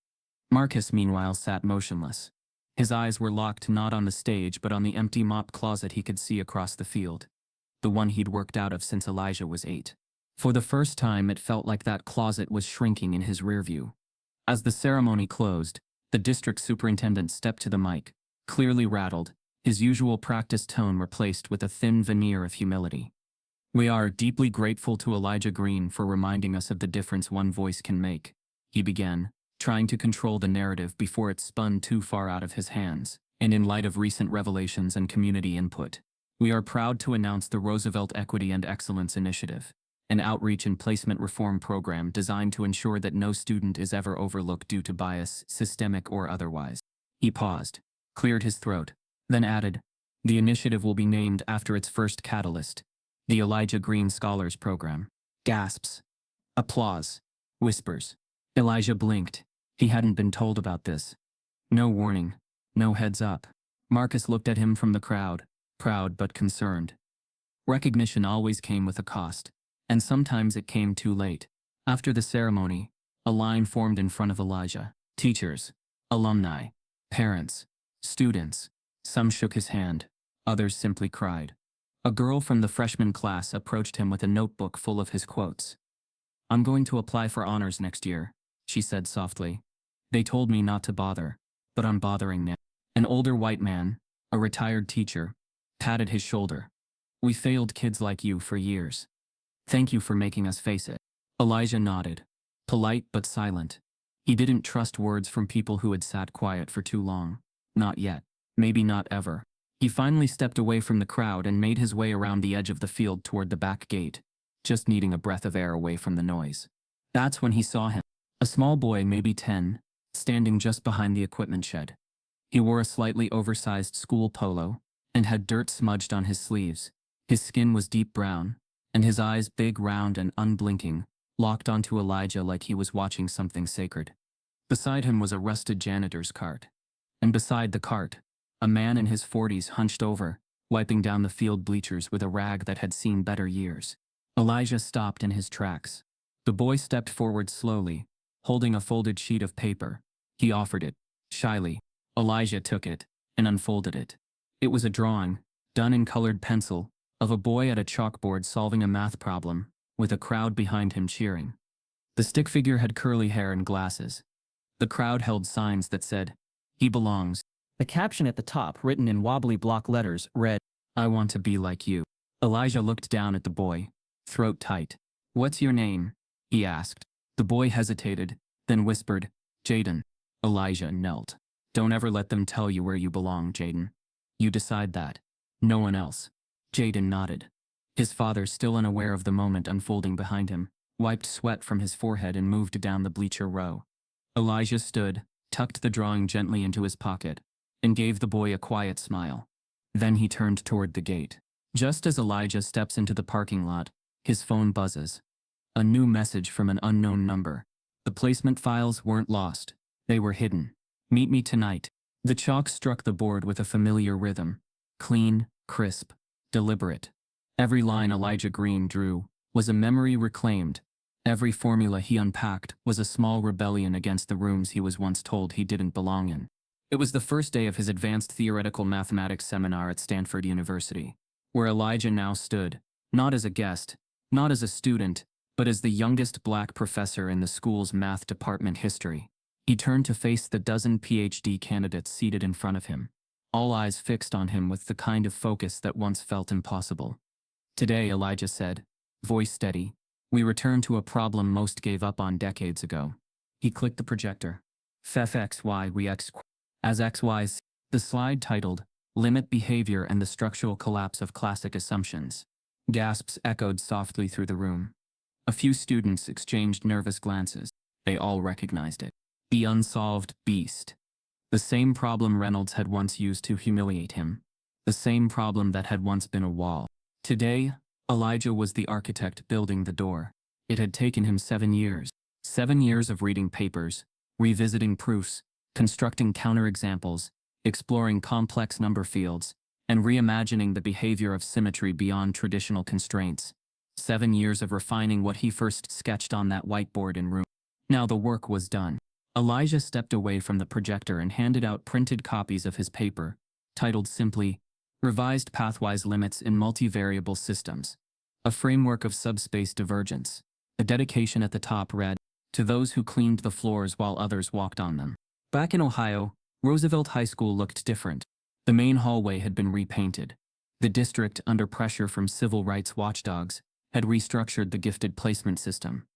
Marcus, meanwhile, sat motionless. His eyes were locked not on the stage but on the empty mop closet he could see across the field, the one he'd worked out of since Elijah was 8. For the first time, it felt like that closet was shrinking in his rearview. As the ceremony closed, the district superintendent stepped to the mic, clearly rattled, his usual practiced tone replaced with a thin veneer of humility. "We are deeply grateful to Elijah Green for reminding us of the difference one voice can make," he began, trying to control the narrative before it spun too far out of his hands. "And in light of recent revelations and community input, we are proud to announce the Roosevelt Equity and Excellence Initiative, an outreach and placement reform program designed to ensure that no student is ever overlooked due to bias, systemic or otherwise." He paused, cleared his throat, then added, "The initiative will be named after its first catalyst, the Elijah Green Scholars Program." Gasps. Applause. Whispers. Elijah blinked. He hadn't been told about this. No warning. No heads up. Marcus looked at him from the crowd, proud but concerned. Recognition always came with a cost, and sometimes it came too late. After the ceremony, a line formed in front of Elijah. Teachers, alumni, parents, students. Some shook his hand, others simply cried. A girl from the freshman class approached him with a notebook full of his quotes. "I'm going to apply for honors next year," she said softly. "They told me not to bother, but I'm bothering now." An older white man, a retired teacher, patted his shoulder. "We failed kids like you for years. Thank you for making us face it." Elijah nodded, polite but silent. He didn't trust words from people who had sat quiet for too long. Not yet. Maybe not ever. He finally stepped away from the crowd and made his way around the edge of the field toward the back gate, just needing a breath of air away from the noise. That's when he saw him, a small boy, maybe 10, standing just behind the equipment shed. He wore a slightly oversized school polo and had dirt smudged on his sleeves. His skin was deep brown, and his eyes, big, round, and unblinking, locked onto Elijah like he was watching something sacred. Beside him was a rusted janitor's cart. And beside the cart, a man in his 40s hunched over, wiping down the field bleachers with a rag that had seen better years. Elijah stopped in his tracks. The boy stepped forward slowly, holding a folded sheet of paper. He offered it, shyly. Elijah took it and unfolded it. It was a drawing, done in colored pencil, of a boy at a chalkboard solving a math problem, with a crowd behind him cheering. The stick figure had curly hair and glasses. The crowd held signs that said, "He belongs." The caption at the top, written in wobbly block letters, read, "I want to be like you." Elijah looked down at the boy, throat tight. "What's your name?" he asked. The boy hesitated, then whispered, "Jaden." Elijah knelt. "Don't ever let them tell you where you belong, Jaden. You decide that. No one else." Jaden nodded. His father, still unaware of the moment unfolding behind him, wiped sweat from his forehead and moved down the bleacher row. Elijah stood, tucked the drawing gently into his pocket, and gave the boy a quiet smile. Then he turned toward the gate. Just as Elijah steps into the parking lot, his phone buzzes. A new message from an unknown number. The placement files weren't lost. They were hidden. "Meet me tonight." The chalk struck the board with a familiar rhythm. Clean, crisp, deliberate. Every line Elijah Green drew was a memory reclaimed. Every formula he unpacked was a small rebellion against the rooms he was once told he didn't belong in. It was the first day of his advanced theoretical mathematics seminar at Stanford University, where Elijah now stood, not as a guest, not as a student, but as the youngest black professor in the school's math department history. He turned to face the dozen PhD candidates seated in front of him, all eyes fixed on him with the kind of focus that once felt impossible. "Today," Elijah said, voice steady, "we return to a problem most gave up on decades ago." He clicked the projector. "Fef XY we X as XY's." The slide titled, "Limit Behavior and the Structural Collapse of Classic Assumptions." Gasps echoed softly through the room. A few students exchanged nervous glances. They all recognized it. The unsolved beast. The same problem Reynolds had once used to humiliate him. The same problem that had once been a wall. Today, Elijah was the architect building the door. It had taken him 7 years. 7 years of reading papers, revisiting proofs, constructing counterexamples, exploring complex number fields, and reimagining the behavior of symmetry beyond traditional constraints. 7 years of refining what he first sketched on that whiteboard in room. Now the work was done. Elijah stepped away from the projector and handed out printed copies of his paper, titled simply, "Revised Pathwise Limits in Multivariable Systems." A framework of subspace divergence. The dedication at the top read, "To those who cleaned the floors while others walked on them." Back in Ohio, Roosevelt High School looked different. The main hallway had been repainted. The district, under pressure from civil rights watchdogs, had restructured the gifted placement system.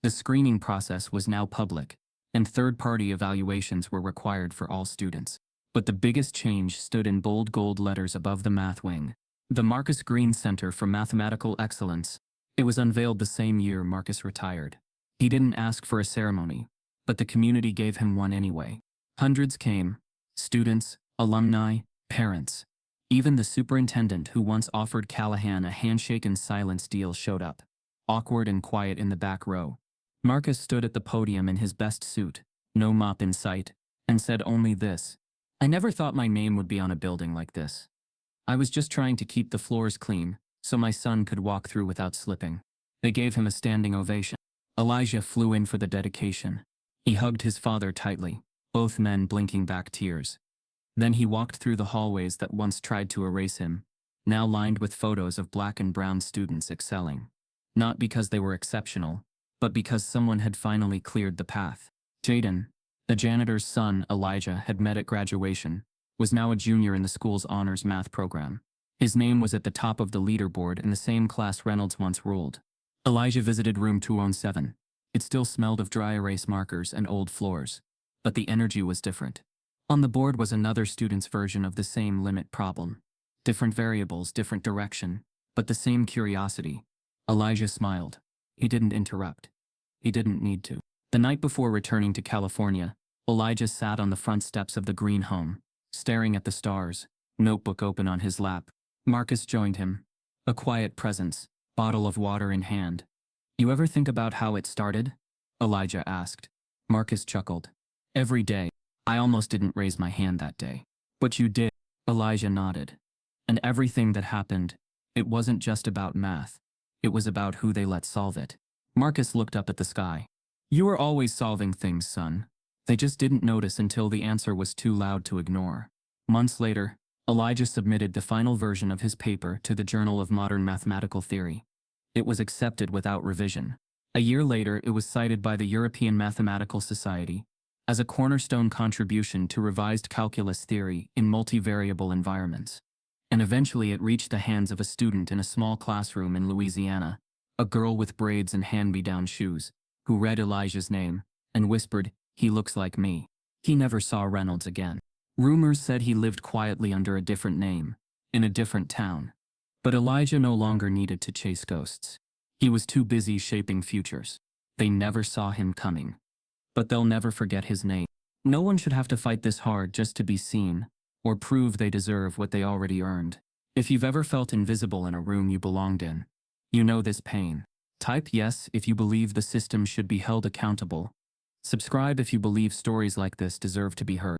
The screening process was now public, and third-party evaluations were required for all students. But the biggest change stood in bold gold letters above the math wing. The Marcus Green Center for Mathematical Excellence. It was unveiled the same year Marcus retired. He didn't ask for a ceremony, but the community gave him one anyway. Hundreds came: students, alumni, parents. Even the superintendent who once offered Callahan a handshake and silence deal showed up, awkward and quiet in the back row. Marcus stood at the podium in his best suit, no mop in sight, and said only this: "I never thought my name would be on a building like this. I was just trying to keep the floors clean, so my son could walk through without slipping." They gave him a standing ovation. Elijah flew in for the dedication. He hugged his father tightly, both men blinking back tears. Then he walked through the hallways that once tried to erase him, now lined with photos of black and brown students excelling. Not because they were exceptional, but because someone had finally cleared the path. Jaden, the janitor's son Elijah had met at graduation, was now a junior in the school's honors math program. His name was at the top of the leaderboard in the same class Reynolds once ruled. Elijah visited room 207. It still smelled of dry erase markers and old floors, but the energy was different. On the board was another student's version of the same limit problem. Different variables, different direction, but the same curiosity. Elijah smiled. He didn't interrupt. He didn't need to. The night before returning to California, Elijah sat on the front steps of the green home, staring at the stars, notebook open on his lap. Marcus joined him, a quiet presence, bottle of water in hand. "You ever think about how it started?" Elijah asked. Marcus chuckled. "Every day. I almost didn't raise my hand that day." "But you did." Elijah nodded. "And everything that happened, it wasn't just about math. It was about who they let solve it." Marcus looked up at the sky. "You were always solving things, son. They just didn't notice until the answer was too loud to ignore." Months later, Elijah submitted the final version of his paper to the Journal of Modern Mathematical Theory. It was accepted without revision. A year later, it was cited by the European Mathematical Society as a cornerstone contribution to revised calculus theory in multivariable environments. And eventually it reached the hands of a student in a small classroom in Louisiana, a girl with braids and hand-me-down shoes, who read Elijah's name and whispered, "He looks like me." He never saw Reynolds again. Rumors said he lived quietly under a different name, in a different town. But Elijah no longer needed to chase ghosts. He was too busy shaping futures. They never saw him coming. But they'll never forget his name. No one should have to fight this hard just to be seen, or prove they deserve what they already earned. If you've ever felt invisible in a room you belonged in, you know this pain. Type yes if you believe the system should be held accountable. Subscribe if you believe stories like this deserve to be heard.